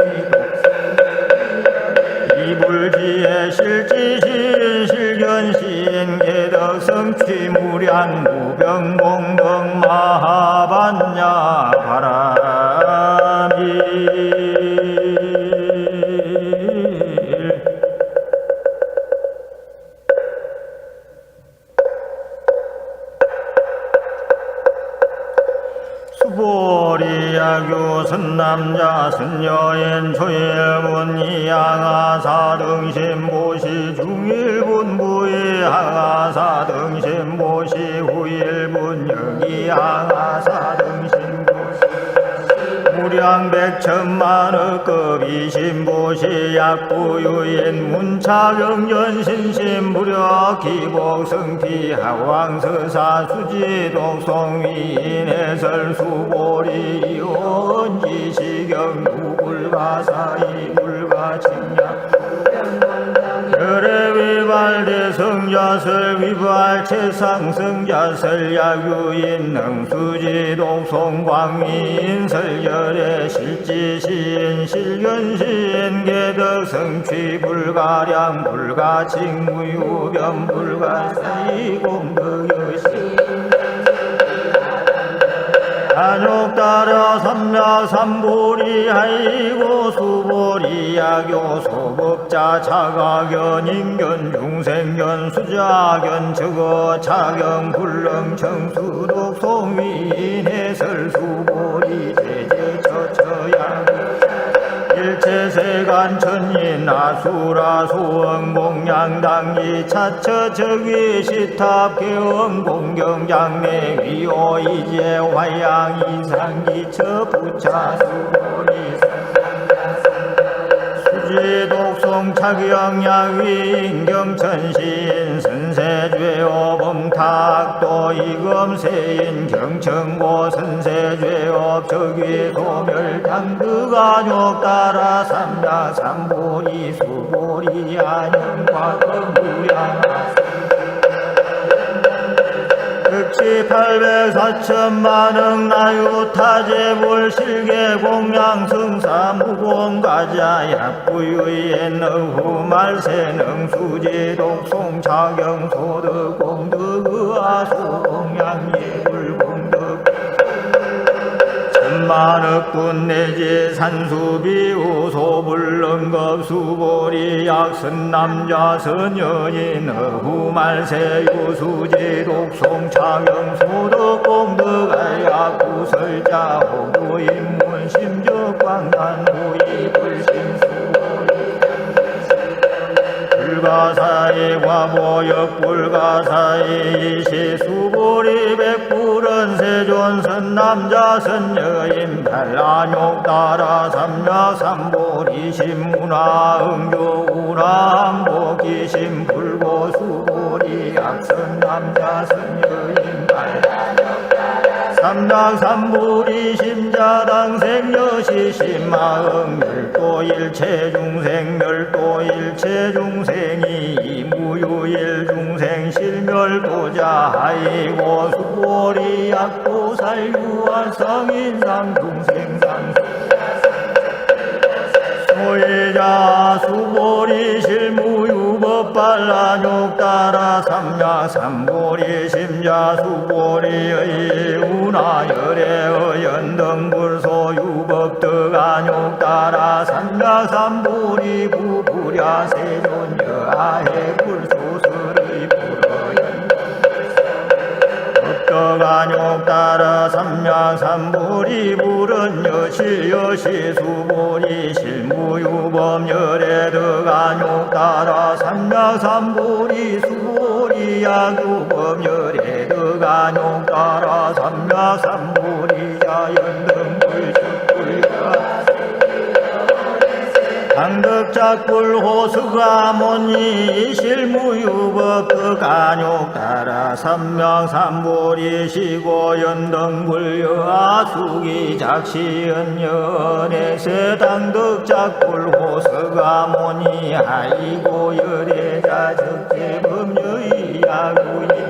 이불지에 실지시인 실견시인 개덕성취 무량 무병공덕 마하반야 바람이 수보리야교 선남자 선여인 조일문 이항하사 등신보시 중일분부의 항하사 등신보시 후일분 여기항하사 등신보시 무량백천만억급 이신보시 약부유인 문차경전신신 무력 기복성피 하왕서사 수지독송위인 해설수보리 이온지시경 누불가사이 불가칭야 혈액위발대성자설 위발체상성자설 야유인 능수지독송광미인 설열의 실지시인 실견시인 개덕성취 불가량 불가칭무유변 불가사이 공덕여시 한옥따라 삼략삼보리 하이고 수보리 야교 소법자 차가견 인견 중생견 수자견 적어 차경 불능 청수독 송위인 해설 수보리 제제 처처양 일체세간 천인 아수라 소원 공양당이 차처 적위 시탑 개엄 공경장내 위오 이제 화양 이상기처 부차 수보리 수지독송 차경양위 인경천신 선세죄업 범탁도 이검세인 경천고 선세죄업 적위 소멸당득가족 따라 삼야삼보리 수보리 안영과 무량 극치 800사천만억 나유타제불 실계공양승사 무공가자 약부유의 너후말세 능수지독송 차경소득 공덕의아수공양예불공덕 천만억군 내지 산수비우 소불능급 수보리 약선남자 선여인 어후말세 유수지독송 차경소득 공덕아야구설자 호구인문 심적광단 후이불심수보리 불가사의 과보역 불가사의 이시수보리 백불은 세존선 남자 선여인 발라욕 따라 삼야삼보리 신문화 응교우람 보기심 불고수보리 약선 남자 선여인 발라욕 따라 삼약삼보리 심자당 생여시 심마응 멸도 일체중생 멸도 일체중생이 이무유일중생 실멸도자 하이고 수보리 약도살 유한 성인상 중생상 소유자 수보리 실무유법 발라욕 따라 삼약삼보리 심자 수보리의 운하열의 연등불소 유법득 안욕 따라 삼약삼보리 부부랴 세존여아해 불소설의 불어연 법덕안욕 따라 삼약삼보리 불은 여실여시 수보리 실무유법 열애득 안욕 따라 삼약삼보리 수보리 야유법 열애득 안욕 따라 삼약삼보리 자연등불 축불가 당덕 당덕작불 호수가모니 실무유법 극안욕 따라 삼명삼보리시고 연등불여아수기 작시연연에세 당덕작불 호수가모니 아이고 열애자 적재범여의 야구인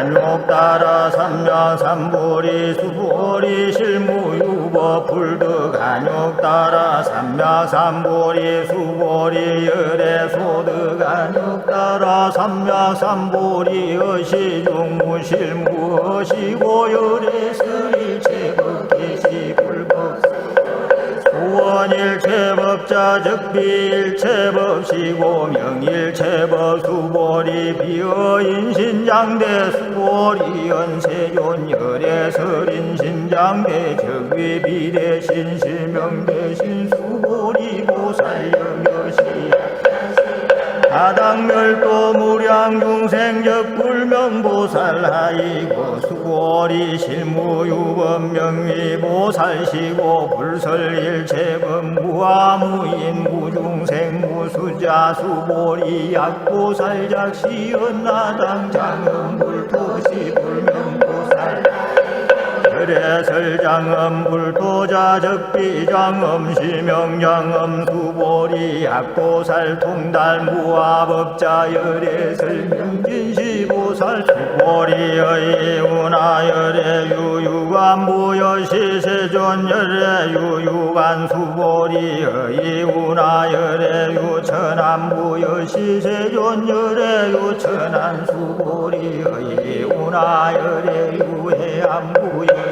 안욕 따라 삼명삼보리 수보리 실무유법 불득 안욕 따라 삼명삼보리 수보리 열애소득 안욕 따라 삼명삼보리 어시중무실무 어시고 열애설일체법계시불법 원일체법자 적비일체법시고 명일체법 수보리 비어인신장대 수보리 연세존 열애설인신장대 적위비대신 실명대신 수보리 보살영여시 다당멸도 무량중생적 불명보살하이고 수고리 실무유법 명위보살시고 불설일체법 무아무인 무중생 무수자 수보리 약보살작시연나당장엄 불토시 불명보살 열애설장엄 불도자 적비장엄 시명장엄 수보리 약보살 통달 무아법자 열애설 명진시보살 수보리의 운하 열애유유관 무여시세존 열애유유관 수보리의 운하 열애유 천안 무여시세존 열애유 천안 수보리의 운하 열애유 해안 무여시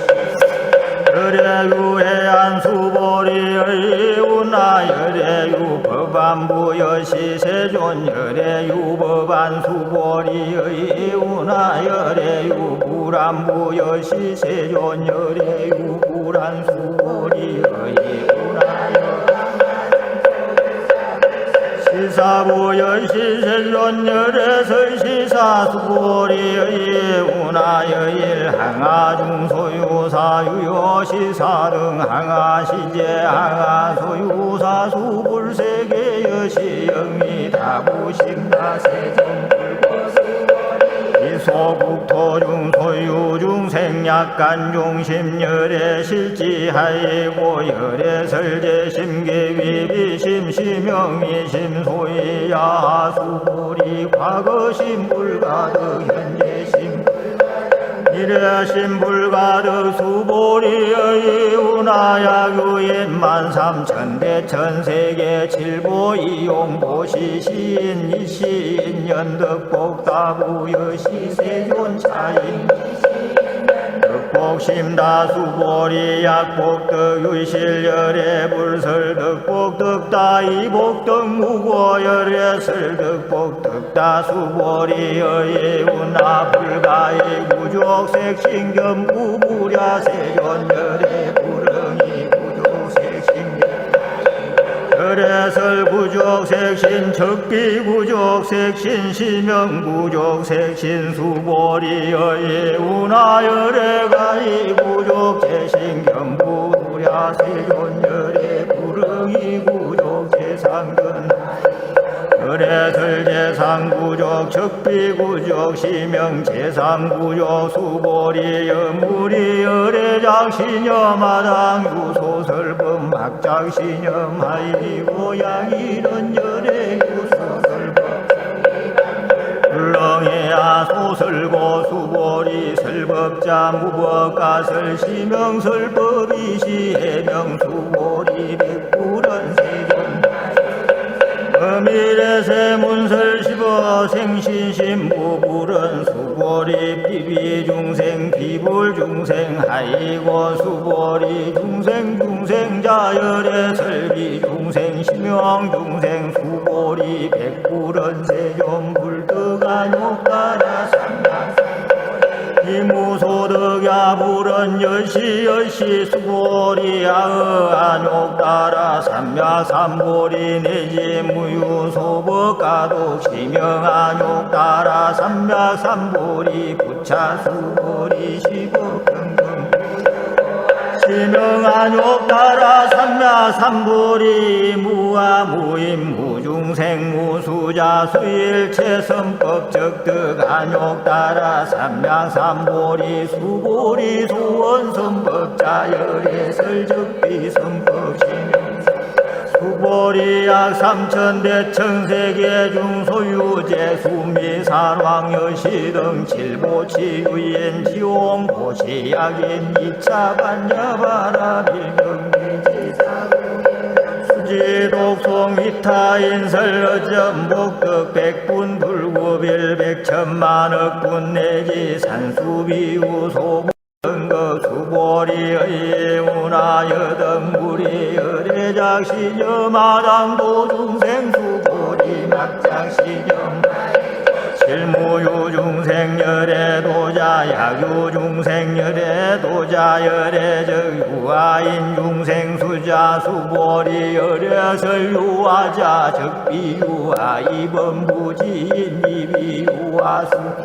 열애유 해안 수보리의 운하 열애유 법안부여시 세존 열애유 법안 수보리의 운하 열애유 불안부여시 세존 열애유 불안 수보리의 운하 시사부여시 세존 열애설 시사수보리의 운하여일 항하중소유사유여시사등 항하시제 항하소유사 수불세계여시 영미다부심다세존 이소국토중 소유중생 약간중심 열애실지하이고 열애설제심 계위비심 시명이심 소이야 수불이 과거심 불가득 현재심 미래심 불가득 수보리의 운하야유인 만삼천대 천세계 칠보이용보시 시인 이시인 연덕복다부여시 세존차인 덕복심다수보리 약복덕 유실열애 불설덕복덕다이복덕 무고열애 설덕복덕다수보리의 운하 불가의 구족색신겸 구부랴 세존열애 불응이 구족색신겸 열애설 구족색신 적비 구족색신 시명 구족색신 수보리의 운하 열애가이 구족제신겸 부랴 세존열애 불응이 구족제상견 열애설 제상구족 적비구족 시명제상구족 수보리 여무리 열애장시녀 마당 유소설범 막장시녀 마이고양이런 열애 유소설범 불렁해야 소설고 수보리 설법자 무법가설 시명설법이시 해명 수보리 백불은 세존 미래세문설 시보 생신심 무불은 수보리 비비중생 비불중생 하이고 수보리 중생중생자 열애설비중생 심명중생 수보리 백불은 세존 불득안욕따라 삼양 이무소득야 불은 여시 수보리 아의안욕 따라 삼야삼보리 내지 무유소법가독 시명안욕 따라 삼야삼보리 부차수보리 시법평등 시명안욕 따라 삼야삼불이 무아무임 무중생 무수자 수일체 선법 적득안욕 따라 삼야삼불이 수불이 소원 선법자 열애설 적비 선법 시명 수보리 약 삼천대천세계 중 소유제 수미산왕여시 등 칠보치유인 지용보시 약인 이차반야바라 빌경비지사 수지독송 위타인설 어전복덕 백분 불구빌 백천만억분 내지 산수비우 소부 거 수보리의 운하여 등물이 열애작시녀 마당도중생 수보리 막작시녀 실무유중생 열애도자 약유중생 열애도자 열애적 유아인 중생 수자 수보리 열애설 유아자 적비유아 이범부지인 이비유아수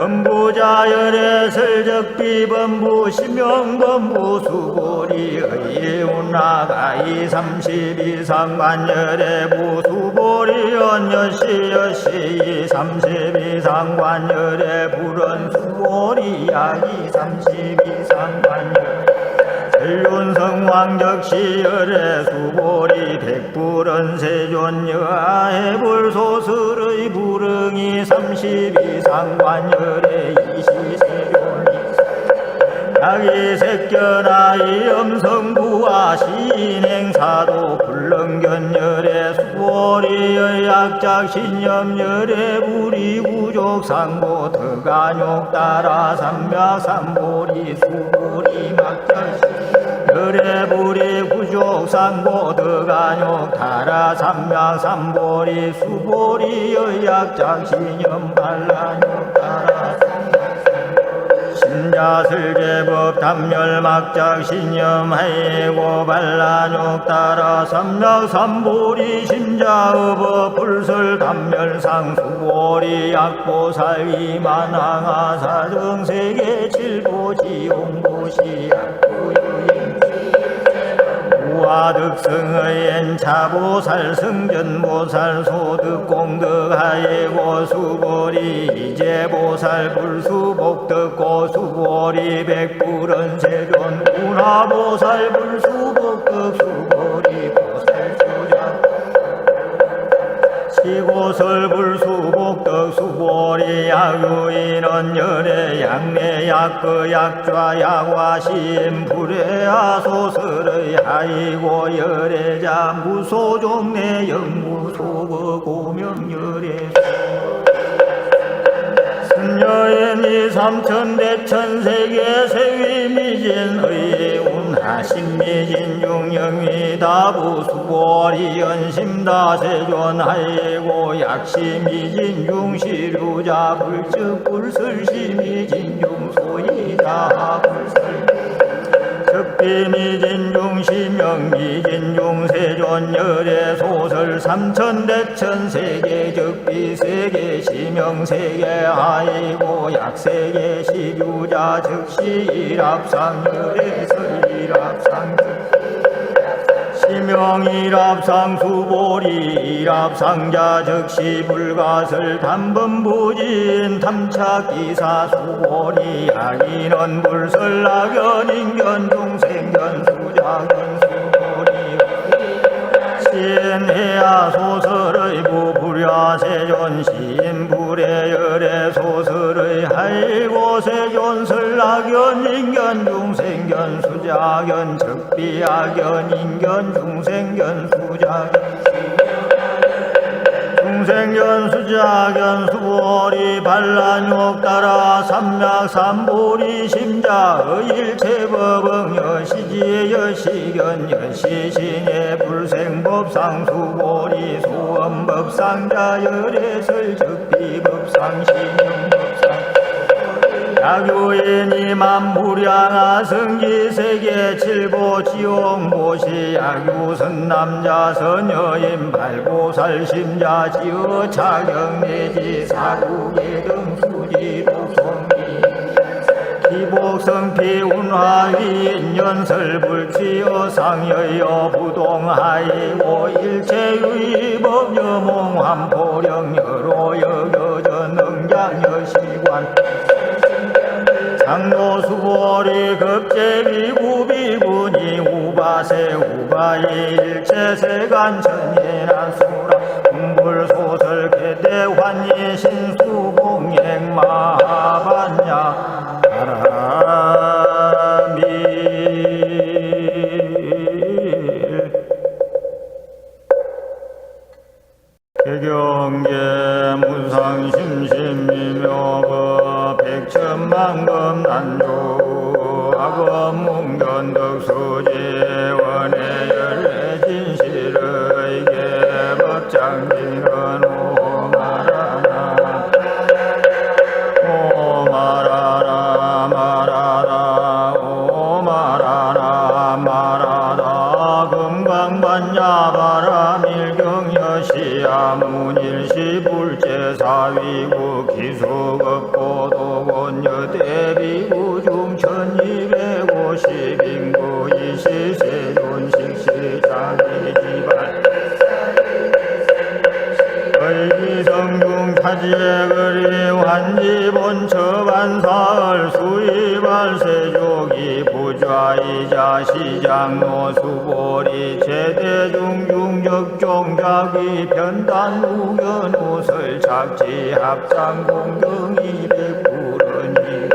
범부자 열애설 적비 범부 시명범부 수보리 의운나가이 32상관 열애부 수보리 연여시 여시 32상관 열애불은 수보리 야이 32상관 전륜성왕적시 열애 수보리 백불은 세존 여하해불 소설의 불응이 32상관 열애 이시세존이 야기색견아이 염성부와 신행사도 불능견 열애 수보리의 약작신념 열애 불이 부족상고 덕안욕 따라 삼야삼보리 수보리 막자신 열애불이 부족상고 덕안욕 따라 삼야삼보리 수보리의 약작신념 반란욕 따라 심자설제법 담멸막작 신념하이고 반란욕 따라 삼약삼보리 심자의법 불설 담멸상 수보리 약보살 위만항하 사정세계 칠보지용보시 약보유인 우화득승의 엔차보살 승전보살 소득공덕하이고 수보리 이제보살 불수복덕고 수보리 백불은 세존 운하보살 불수복덕 수보리 보살 수자 시고설 불수복덕 수보리 약유인원 열애 약내 약그 약좌 약화심 불애하 소설의 하이고 열애자 무소종내 영무소거 고명 열애 선여인이 삼천대천세계 세위미진의 운하신미진 중영이 다부수보리 연심다 세존하이고 약시미진 중시류자 불즉 불설시미진 중소이다 불설 적비미진 중시명미진 중세존 열애 소설 삼천대천세계 적비세계 시명세계 하이고 약세계 시류자 즉시 일합상 열애설 일합상 시명일합상 수보리 일합상자 즉시 불가설 담범부진 탐착기사 수보리 약인원 불설 낙연인견 중생견 수자견 수보리 시인해야 소설의 부불야 세존 시인불의 열애 소설의 하이고 세존 설낙견 인견 중생견 수자견 적비야견 인견 중생견 수자견 중생견 수자견 수보리 반란욕 따라 삼약삼보리 심자의 일체법응 여시지의 여시견 여시신의 불생법상 수보리 소원법상자 열애설 적비법상 신용법상 약유인이 만무량하 성기세계 칠보지용보시 약유선남자 선여인 발보살심자 지어 차경내지 사국의 등수지독송기 기복 성피 운화위 연설불치여 상여여 부동하이고 일체의 법여몽환 보령여로 여여전능장여시관 장로수보리 급제비 구비군이 우바세 우바이 일체세간천예나 수라 공불소설 개대환이 신수공행 마반야 아라밀 개경계 무상심심미묘법 백천만금 난조 악업문견덕수지 원의 열애진실의 개법장지는 오마라라 금강반야바라밀경여시야 문일시불제사위구 기수급고도곤여대비구 중천이백오십인구 이시세존식시장기지발 의기성중 차지의거리 환지본처반사을 수의발세족이 부좌이자 시장노수보리 제대중중적종작이 변단우견우설 착지합장공경이 백불은이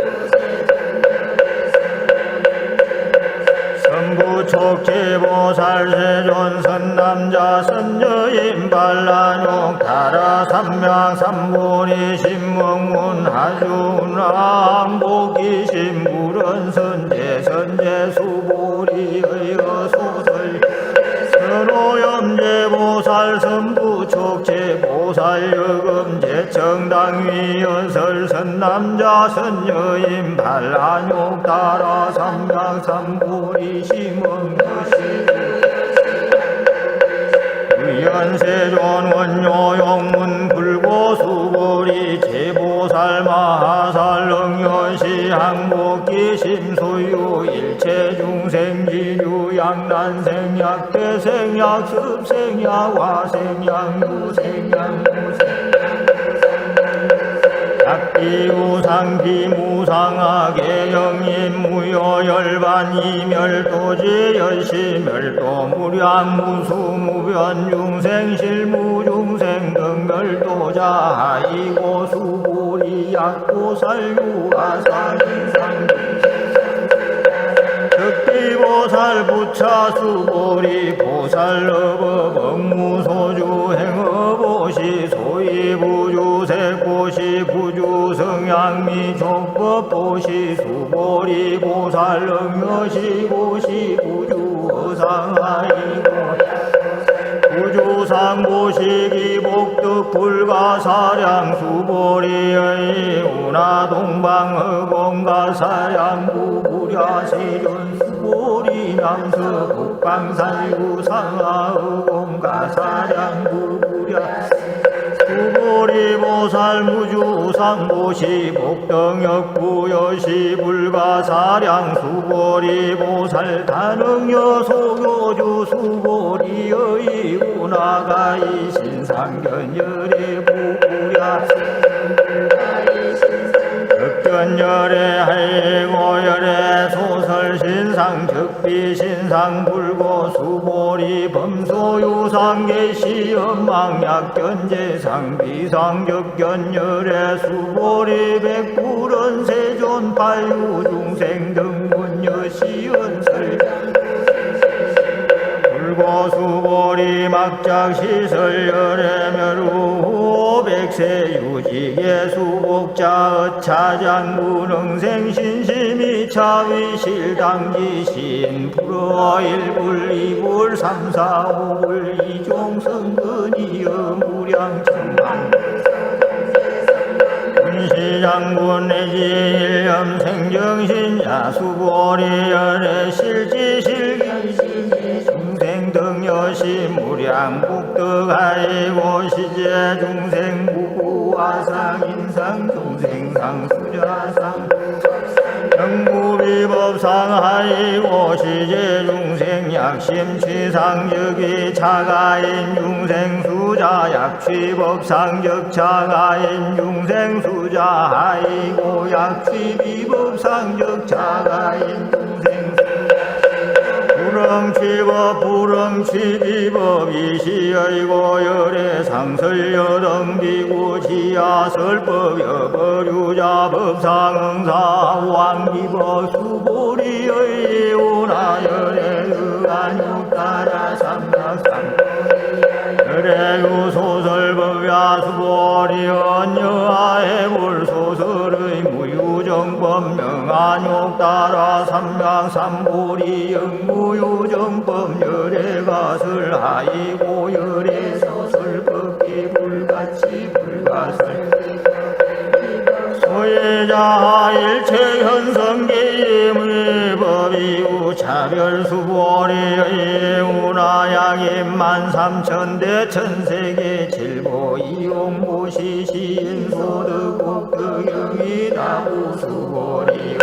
선부촉지보살세존 선남자 선여인 반란용 타라삼명 삼보리 신명문 하준왕복이 신불은 선제 선제수보리의 여소설 선오염제보살 선부촉제보살 여금제청당위 연설 선남자 선여인 반란용 타라삼명 삼보리 심원거시 의연세존 원효용문 불고수보리 제보살 마하살 능여시 항복기 심소유 일체중생지유 양난생약 대생약 습생약 화생약 유생약 약비우상비무상하게 영인무효열반 이멸도지 열시멸도 무량무수무변 중생실무중생 등멸도자 하이고 수보리 약보살유아상인상 특비보살 부차수보리 보살러버 법무소주 행어보시 소이부주색보시 부주성양미 족법보시 수보리 보살능여시 보시 부주어상하이고 부주상보시기 복덕불가사량 수보리의 운하동방허공가사량 부부랴세존 수보리 남서 북방살구상하허공가사량 부부랴 수보리 보살 무주상보시 복덩역부여시 불가사량 수보리 보살 다능여소교주 수보리의 운하가이 신상견열의 부부랴 극견열의 하이고열의 소설 신상 즉비 신상 불고 수보리 범소유상 계시연망약 견제상 비상적견열의 수보리 백불은 세존 팔유중생 등문여시연설 불고수보리 막작시설열애멸우 백세 유지계 수복자 차장군응생신심이 차위실당지신 불어 1불 2불 3, 4, 5불 이종성근이여 무량천만 시장군 내지 일념생정신야 수보리열의 실지실기시 중생등여시 무량복덕하이고 시제중생 무구화상 인상 중생상 수자상 영무비 법상하이고 시제중생 약심취상적이 자가인 중생수자 약취법상적 자가인 중생수자하이고 약취비법상적 자가인 중생수자 불응취법 불응취비법 이시여이고 열애 상설여등비구 지하설법 여버류자 법상응사 왕기법 수보리의 오나열애 의안육따라 삼각삼 열애유 소설법야 수보리 언여아해볼 소설의 무유정법 명안욕 따라 삼명삼보리 영무유정법 열애가설 하이고 열애소설법기 불가치 불가설 소예자 일체현성계임의 법이우 차별수보리의 운하양임 만삼천대 천세계 칠보 이용무시시인 소득국득영이 다부수보리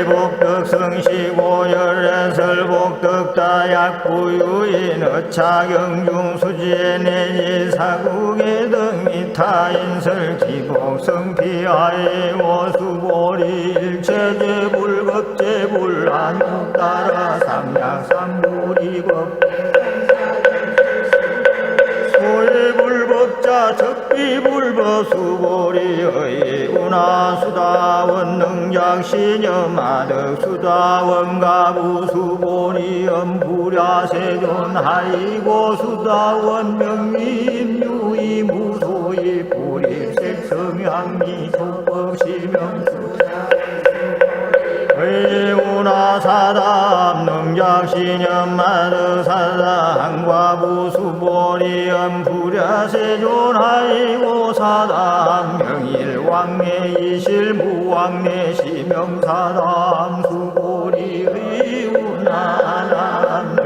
복덕성시고 열애설복덕다약부유인 어차경중수지내니 사국의 등이타인설 기복성피하이고 수보리 일체제불급제불안욕 따라 삼약삼불이법 소해불법자 적비불법 수보리의 운하수다원 능작시녀마득 수다원 가부수보리엄 부랴세존 하이고 수다원 명림유이 무소이 불입색성향미 족법시명수 의운하사담 능작시념마득 사당과 수보리엄 부랴세존하이고 사담 명일왕래이실 무왕래시명사담 수보리의 운하남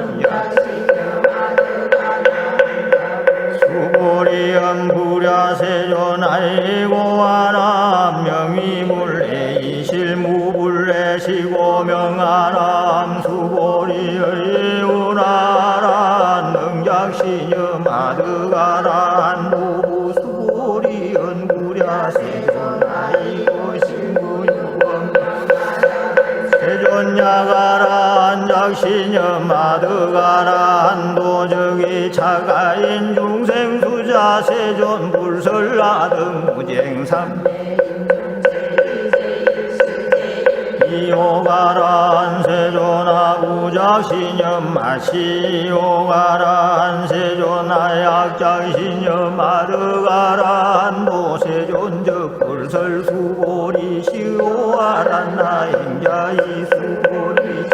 수보리엄 부랴세존하이고 하남 명이물래이실 무불래시고 명하남 수보리의 운하란 능작시녀마득하란 무부수보리 연구랴세존하이고 신구유원 세존야가란 작시녀마득하란 도적이 차가인 중생수자 세존 불설라등 무쟁삼 이오가란 세존하구작시념 마시오가란 세존하약작시념 마득가란 도세존적 불설수보리 시오가란 나행자이 수보리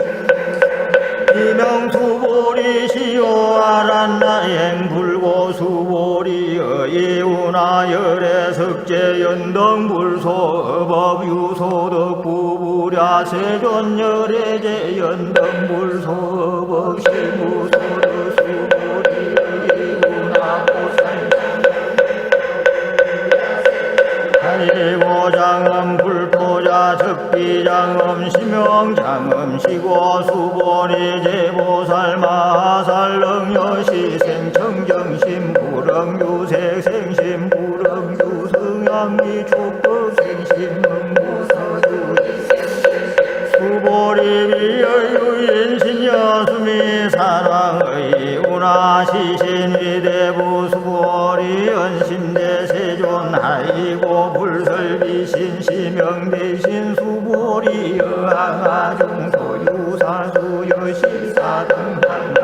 이명수보리 시오가란 나행 불고수보리 의운하열애 석제연등불소법 유소득부부랴세존열애제 연등불소법 실무소득수보리 의운하고살 하리고장음 불토자 적비장음 심영장음 시고 수보리 제보살마살 능여시 생청정심 불응유색 생심 불응유 성향미 촉법 생심 응무서주 수보리 비여유인 신여수미 사랑의 운하시신 위대부 수보리 연심대 세존하이고 불설비신 시명대신 수보리 여항아중소 유사수 여시사등당나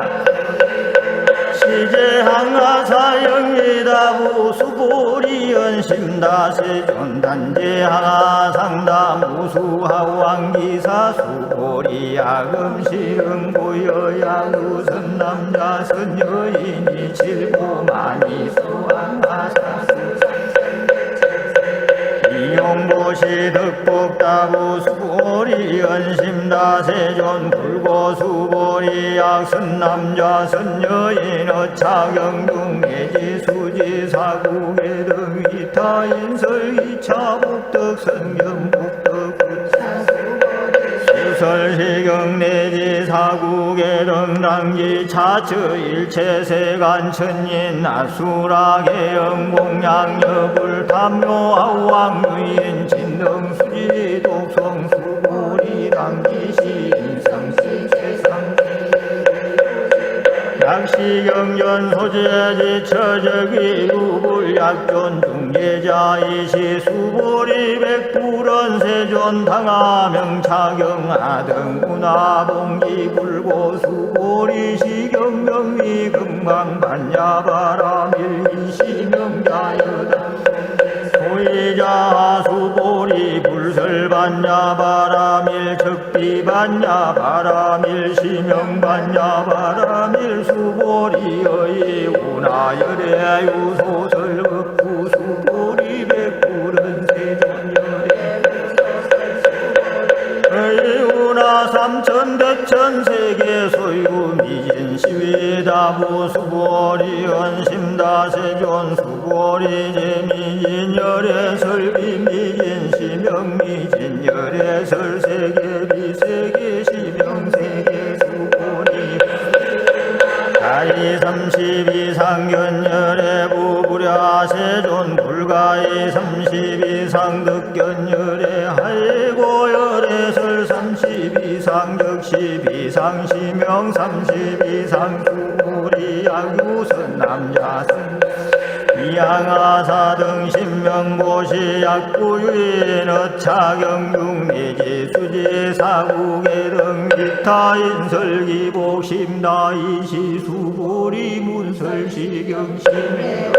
시제항하사영이다부 수보리 연심다세존 단제항하상다 무수하왕기사 수보리 야금시응고여야우선남자 선여인이 칠고만이 수항하사수 이용보시 득복다부 수보리 연심다세존 불고수보리 약선남자 선여인 어차경중계지 수지사국의 등위타 이차 인설 이차 복덕 성경 복덕 수설시경 내지 사국의 랑기 차처 일체세간 천인 아수라계 영공양여불 탐묘아왕유인 진등수지 독성 수고리 랑기시 인상시세상 약시경전 소재지 처적이 유불약존 중계자이시 수보리 백불원 세존 당하명차경 아등문화봉기 불고 수보리 시경명리 금강반야바라밀이시명자여다 소이자 수보리 불설반야바라밀 적비반야바라밀 시명반야바라밀 수보리의 운하열애 유소설급부 수보리 백불은 세존열애 의운하 삼천대천 세계 소유 미진시위다부 수보리 원심다세존 수보리 제미진열애 설비 미진시명 미진열애 설세계 비세계 시명세계 수보리 가이 32상견열애 부부랴 세존 불가이 32상득견열애 하이고열애 설 32상적 12상 시명 32상 수보리 약유선 남자선 이양아사등 신명고시 약구유인 어차경중내지 수지사국의등 기타인설기복 심다이시 수보리 문설시경심의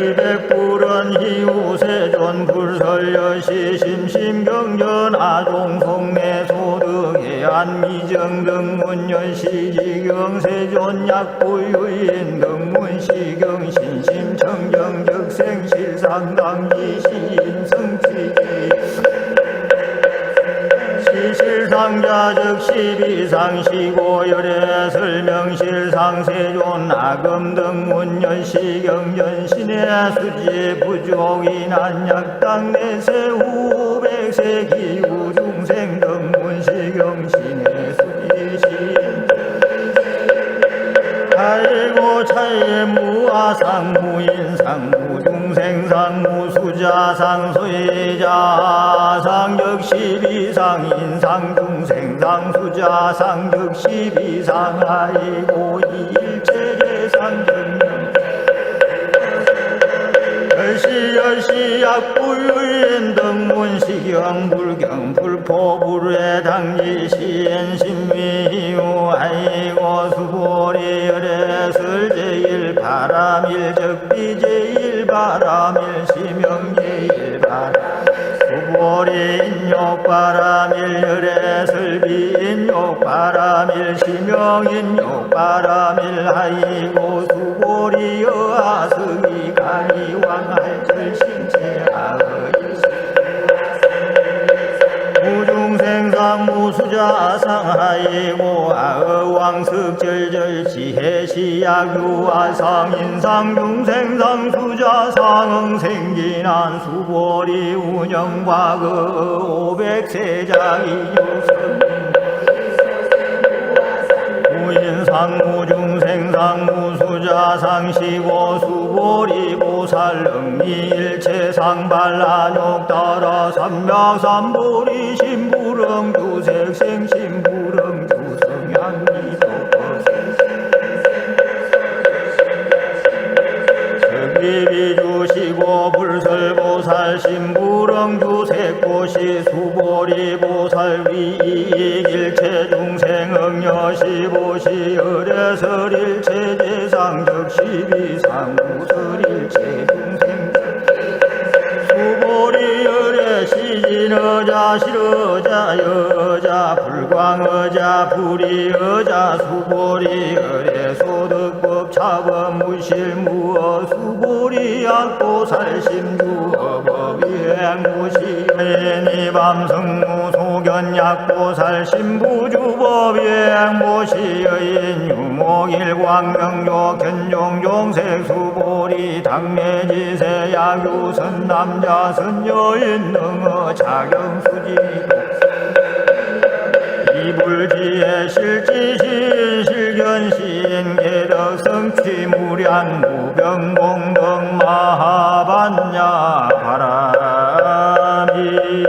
이백불은 희우세존 불설여시 심심경전 아종송내 소득해안 미정등 문연시지경세존 약부유인 등문시경 신심청정 적생실상당기시인성치지 시실상자적 12상 시고열애 설명실상 세존 아금등 문연시경전 신의 수지 부족인한 약당 내세후 백세 기후 중생등 문시경 신의 수지신 아이고 차에 무아상 무인상 무중생상 무수자상 소외자상 적십이상 인상 중생상 수자상 적십이상 아이고 일체재상 전명 열시 약부유인 등문시경 불경 불포불의 당지시엔 신미유 아이고 수보리 열애 설제일 바람일 적비제일 바람일 시명제일 바람 수보리 인욕 바람일 열애 설비 인욕 바람일 시명 인욕 바람일 아이고 수보리 여하승이 가리왕할 절심체 아의시 무중생상 무수자상 하이고 아의왕석절절 지혜시약 유아상 인상 중생상 수자상 응생진한 수보리 운영과거 500세자기 유성 무인상 무중생상 무수자상 시고 수보리 보살 응미일체상 반란욕 따라 삼명삼보리 신부릉 주색생 신부릉 주성향미도 석비비 주시고 불설보살 신부릉 주색고시 수보리 보살 위일체 중생 응여시보시 열애설일체 대상적 12상 무설일체 중생 수보리 열애 시진어자 실어자 여자 불광어자 불이어자 수보리 열애 소득법 차범 무실 무어 수보리 약도 살심주어 법이행 무시 애니 밤성무 무견약보살 신부주법예행보시여인 유목일광명조 견종종색수보리 당매지세 야교선 남자 선여인 능어 자경수지 이불지에 실지신 실견신 개덕성취무량 무병공덕 마하반야 바람이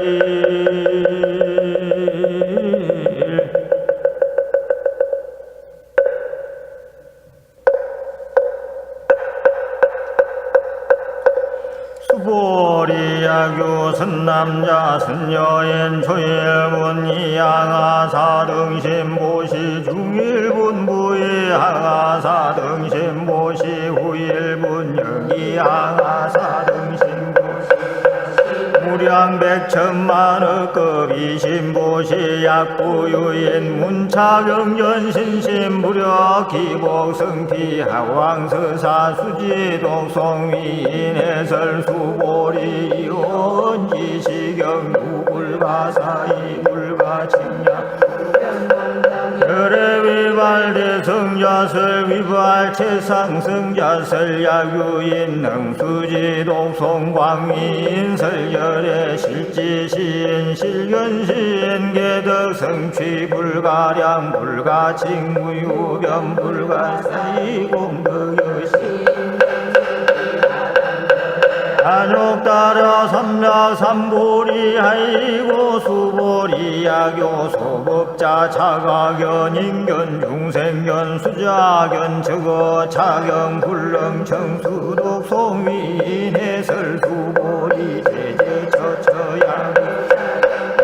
수보리야교 선남자 선여인 조일분 이양하사 등신보시 중일분부이 항하사 등신보시 후일분 여기항하사 등신보시 무량백천만억급 이신보시 약부유인 문차경전신신무력 기복성피 하왕서사 수지독송위인 해설수보리 이온지시경 누불가사이 불가칭야 혈외위발대성자설 위발체상성자설 야규인 능수지독송광위인 설열의 실지시인 실견시인 개덕성취 불가량 불가칭무유변 불가사이 공덕여시 안욕따라 삼략삼보리 하이고 수보리 야교 소법자 차가견 인견 중생견 수자견 적어 차경 불능 청수독 송위인 해설 수보리 제제 처처양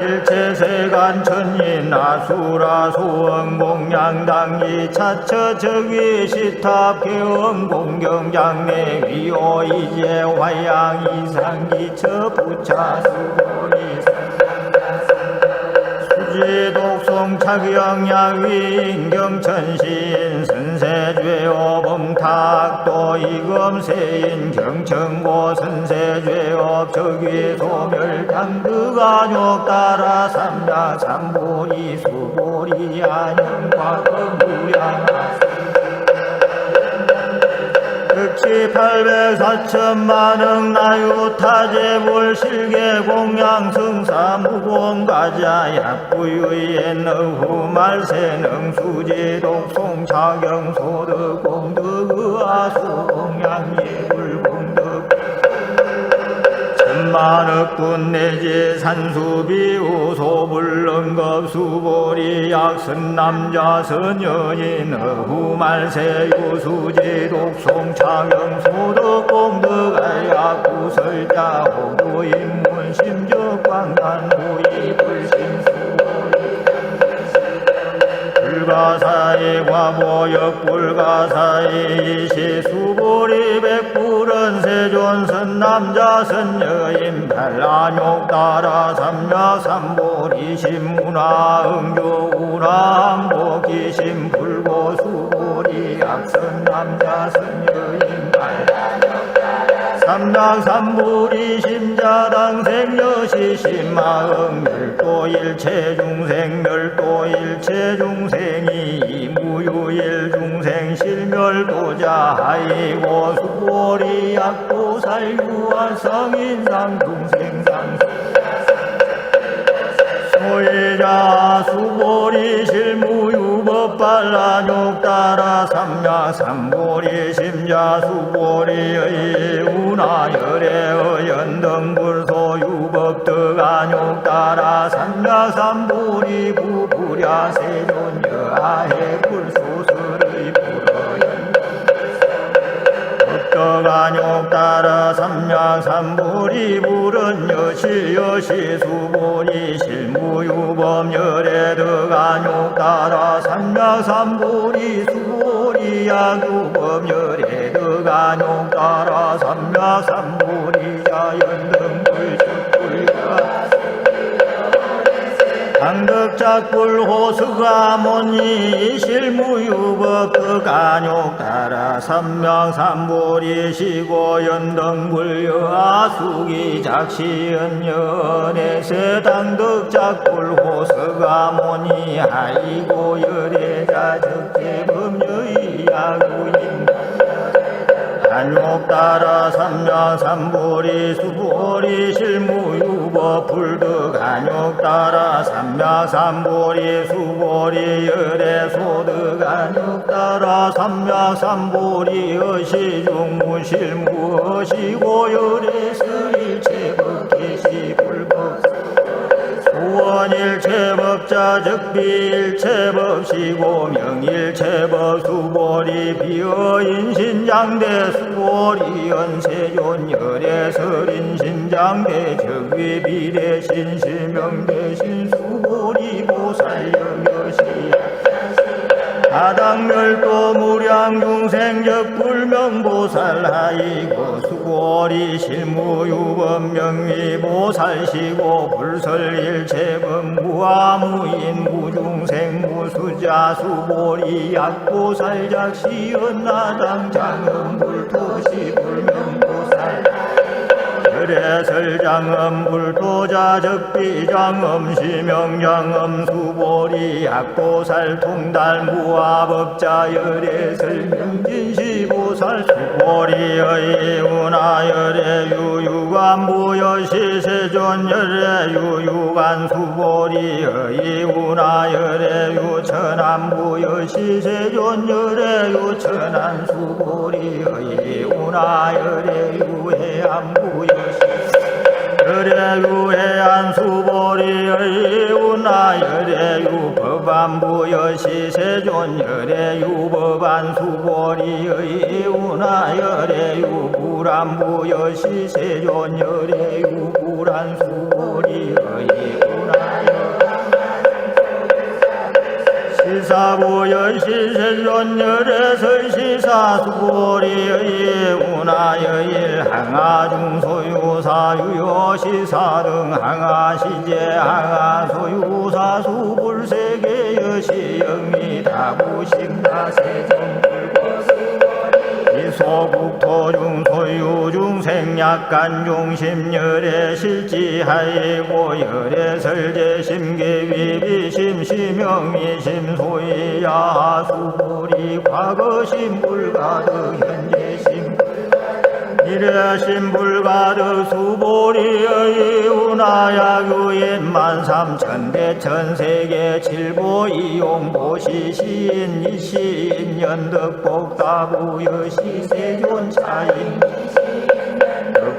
일체세간 천인 아수라 소원 공양당이 차처 적위 시탑 개원 공경장내 위오 이제 화양 이상기처 부차 수보리 수지독송 차경양위 인경천신 선세죄업 범탁도 이검세인 경천고 선세죄업 적위 소멸당득안욕 따라 삼야 삼보리 수보리 안영과 무량하사 극치 800사천만억 나유타제불 실계공양 승사무공가자 약부유엔 어후말세능 수지독송 차경소득 공덕의아수공양 예불공덕 천만억분 내지 산수비우 소불능급 수보리 약선남자 선여인 어후말세 유수지독송 차경소득 공덕아야 구설자 호구인문 심적광단 후이불신수보리 불가사의 과보역 불가사의 이시수보리 백불은 세존선 남자 선여인 별난욕 따라 삼야 삼보리 신문화 응교 우람보 기신 불고 수보리 약선 남자 선여인 별난욕 따라 삼야 삼보리 심자당 생여시 신마응 멸도 일체 중생 멸도 일체 중생이 이무유일 중생 실멸도자 하이고 수보리 약보살 유한 성인상 중생상 소유자 수보리 실무유법발란욕 따라 삼야 삼보리 심자 수보리의 운하열의 연등불소 유법득안욕 따라 삼야 삼보리 부부랴 세존여하의 불소설의 불어연 법득안욕 따라 삼야 삼보리 불은 여시 수보리 실무유법 열애득안욕 따라 삼야 삼보리 수보리 야구법 열애득안욕 따라 삼야 삼보리 자연등불 당덕작불 호수가모니 실무유법 덕안욕 따라 삼명삼보리시고 연등불여아수기 작시연연에세 당덕작불 호수가모니 아이고 열애자 적재범여의 야구인 안욕 따라 삼명삼보리 수보리 실무유법 불덕 안욕 따라 삼명삼보리 수보리 열애소득 안욕 따라 삼명삼보리 어시중무 실무 어시고 열애설일체법 계시불법 수원일체법자 적비일체법시고 명일체법 수보리 비어인신장대 수보리 연세존 열애설인신장대 적위비례신 실명대신 수보리 보살여여시 다당멸도 무량중생적 불명보살하이고 수고리 실무유법 명위보살시고 불설일체법 무아무인 무중생 무수자 수보리 약보살작시연나당 장엄불토시 불명보살 열애설장엄 불도자 적비장엄 시명장엄 수보리 약보살 통달 무아법자 열애설 명진시보살 수보리의 운하 열애유유관 무여시세존 열애유유관 수보리의 운하 열애유 천안 무여시세존 열애유 천안 수보리의 운하 열애유 해안 무여시 열애유 해안 수보리의 운하 열애유 법안 무여시세존 열애유 법안 수보리의 운하 열애유 불안 무여시세존 열애유 불안 수보리의 운하 시사부여시세존 열애설 시사수보리의 운하여일 항아중소유사유여시사등 항아시제 항아소유사 수불세계여시영미 다부식다세정불고수 소국토중 소유중 생약간중심 열애실지하이고 열애설제심 계위비심 시명미심 소이야 수불이 과거심 불가득 현재심 미래심 불가득 수보리의 운하야규인 만삼천대 천세계 칠보이용보시 시인 이시인 연덕복다부여시 세존차인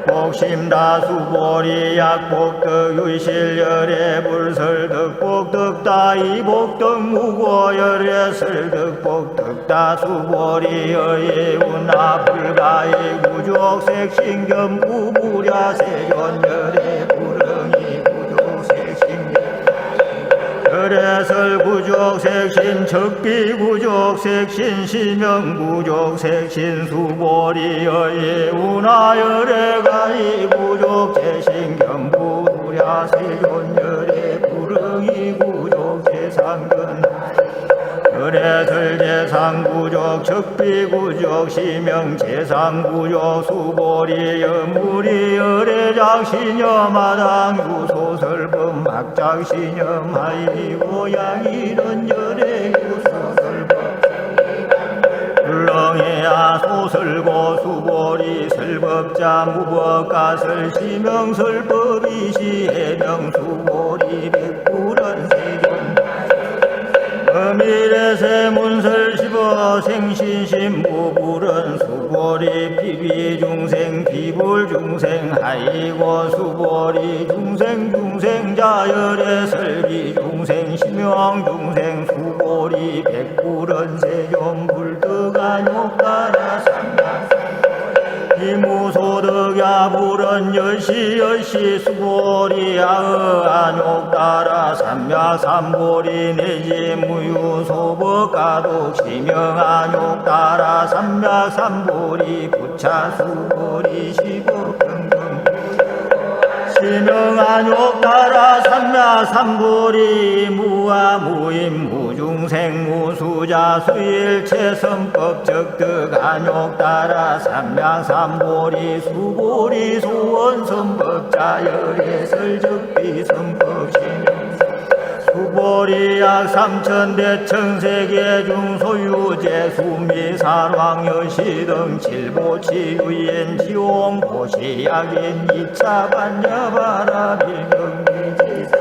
덕복심다수보리 약복덕유실열애 불설덕복덕다이복덕무고열애 설덕복덕다수보리의 운하불가의 구족색신겸부부랴 세존열애 불응이 구족색신겸 열애설 구족색신 적비구족색신 시명구족색신 수보리의 운하열애가이 구족제신 겸부랴 세존열애 불응이 구족제상근 열애설제상구족 적비구족 시명제상구족 수보리 여무리 열애작시녀마당 유소설법 막작시녀 마이고 양이런 열애유소설법 불렁해야 소설고 수보리 설법자 무법가설 시명설법이시 해명수보리 백불은 세존 미래세문설 시보 생신신무불은 수보리 비비중생 비불중생 하이고 수보리 중생중생자 열애설비중생 심영중생 수보리 백불은 세존불득안욕따라 삼나 이무소득야 불은 여시 수보리 아의안욕 따라 삼야삼보리 내지 무유소법가독 시명안욕 따라 삼야삼보리 부차수보리 시법등등 이명한욕 따라 삼야삼보리 무아무임 무중생 무수자 수일체 선법 적득한욕 따라 삼야삼보리 수보리 소원 선법자 열애설 적비 선법 신용 수보리약 삼천대천세계 중 소유제 수미산왕여시 등 칠보치유엔 지용 보시약인 이차반야바라 빌경미지사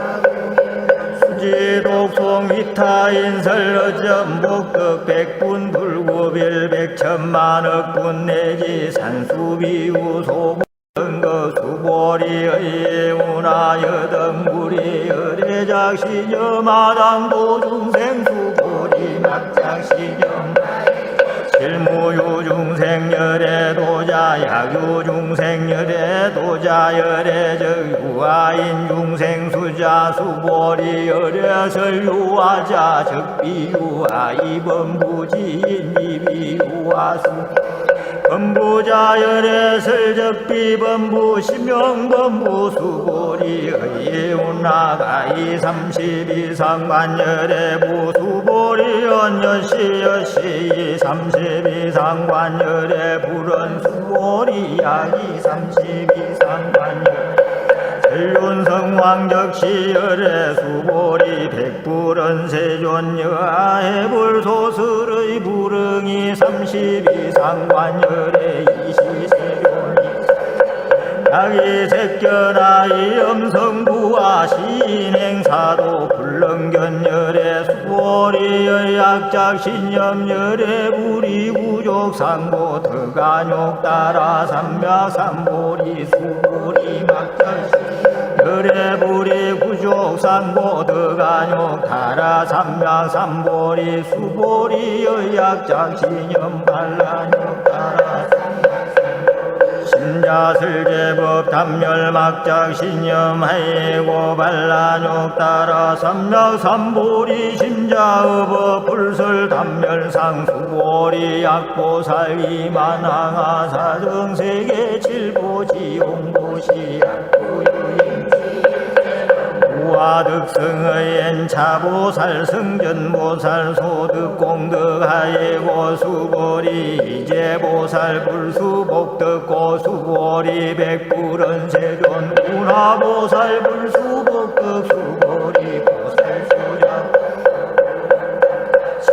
수지독송 위타인설어점 복덕 백분 불구별 백천만억군 내지 산수비우소 거 수보리의 운하여등구리 여대작시녀 마당도중생 수보리 막작시녀 실무유중생 열애도자 약유중생 열애도자 열애적 유아인 중생 수자 수보리 열애설 유아자 적비유아 이범부지인 미비유아수 범부자 열애설 적비범부 심영범부 수보리 의운나가이 32상관 열애부 수보리 연여시 여시 32상관 열애불은 수보리 야기 32상관 전륜성왕적시 열애 수보리 백불은 세존 여하해불 소설의 불응이 32상관 열애 이시세존이 야기 색견아이 염성부와 신행사도 불능견 열애 수보리의 약작 신념 열애 불이 부족 상보 덕간욕 따라 삼야삼보리 수보리 막작 열애불이 부족 상보 덕간욕 따라 삼야삼보리 수보리의 약작 신념 반란욕 따라 심자설제법 담열막작 신념하이고 반란욕 따라 삼약삼보리 심자의법 불설 담열상 수보리 약보살 이만항하 사정세계 칠보지용도시 약보유인 우화득승의 엔차보살 승전보살 소득공덕하이고 수보리 이제보살 불수복덕고 수보리 백불은 세존 운하보살 불수복덕 수보리 보살 수작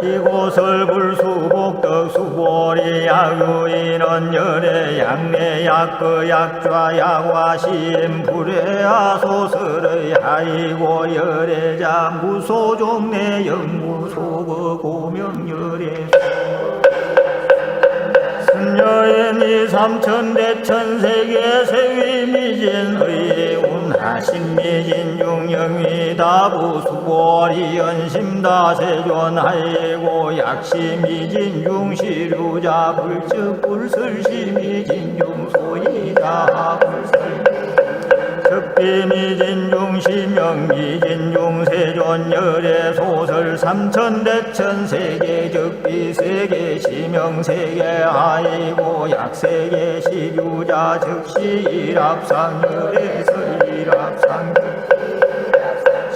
시고설 불수복덕 수보리 약유인원 열애 양내 약거 약좌 약화시임 불애하 소설의 하이고 열애자 무소종내 영무소거 고명 열애 선여인이 삼천대천세계 세위미진의 운하신미진 중영위다부 수보리 연심다세존하이고 약시미진 중시류자 불즉 불설시미진 중소이다 불설 적비미진 중시명미진 중세존 열애 소설 삼천대천세계 적비세계 시명세계 하이고 약세계 시류자 즉시 일합상 열애설 일합상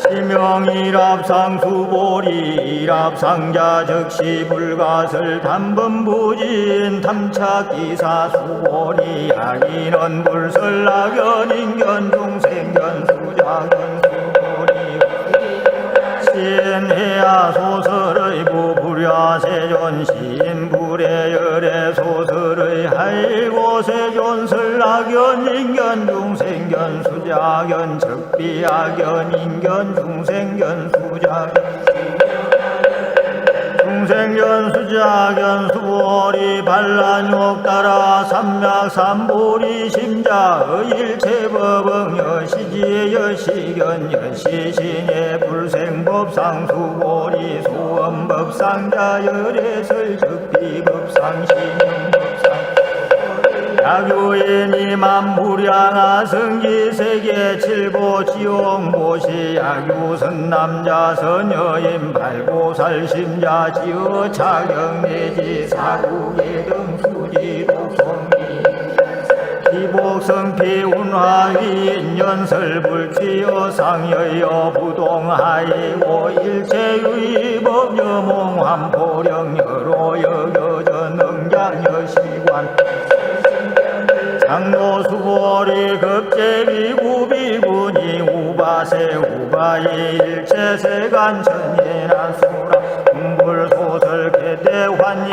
시명일합상 수보리 일합상자 즉시 불가설 담범부진 탐착기사 수보리 약인원 불설 낙연인견 중생견 수자견 수보리 신해야 소설의 부불야 세존 시인불의 열애 소설의 하이고 세존 설낙견 인견 중생견 수자견 적비야견 인견 중생견 수자견 중생견 수자견 수보리 반란욕 따라 삼약삼보리 심자의 일체법응 여시지 여시견 여시신의 불생법상 수보리 소원법상자 열애설 적비법상 신용법상 약유인이 만무량하 성지세계 칠보 지용보시 약유선 남자 선여인 발보살 심자 지어 차경내지 사국의 등 수지독성이 이복성 비운하위 연설불지어 상여여 부동하이고 일체유의법 여몽환 보령여로 여여전 능장여시관 장로수보리 급제비 구비군이 우바세 우바이 일체세간 천인한 수라 공불소설 개대환이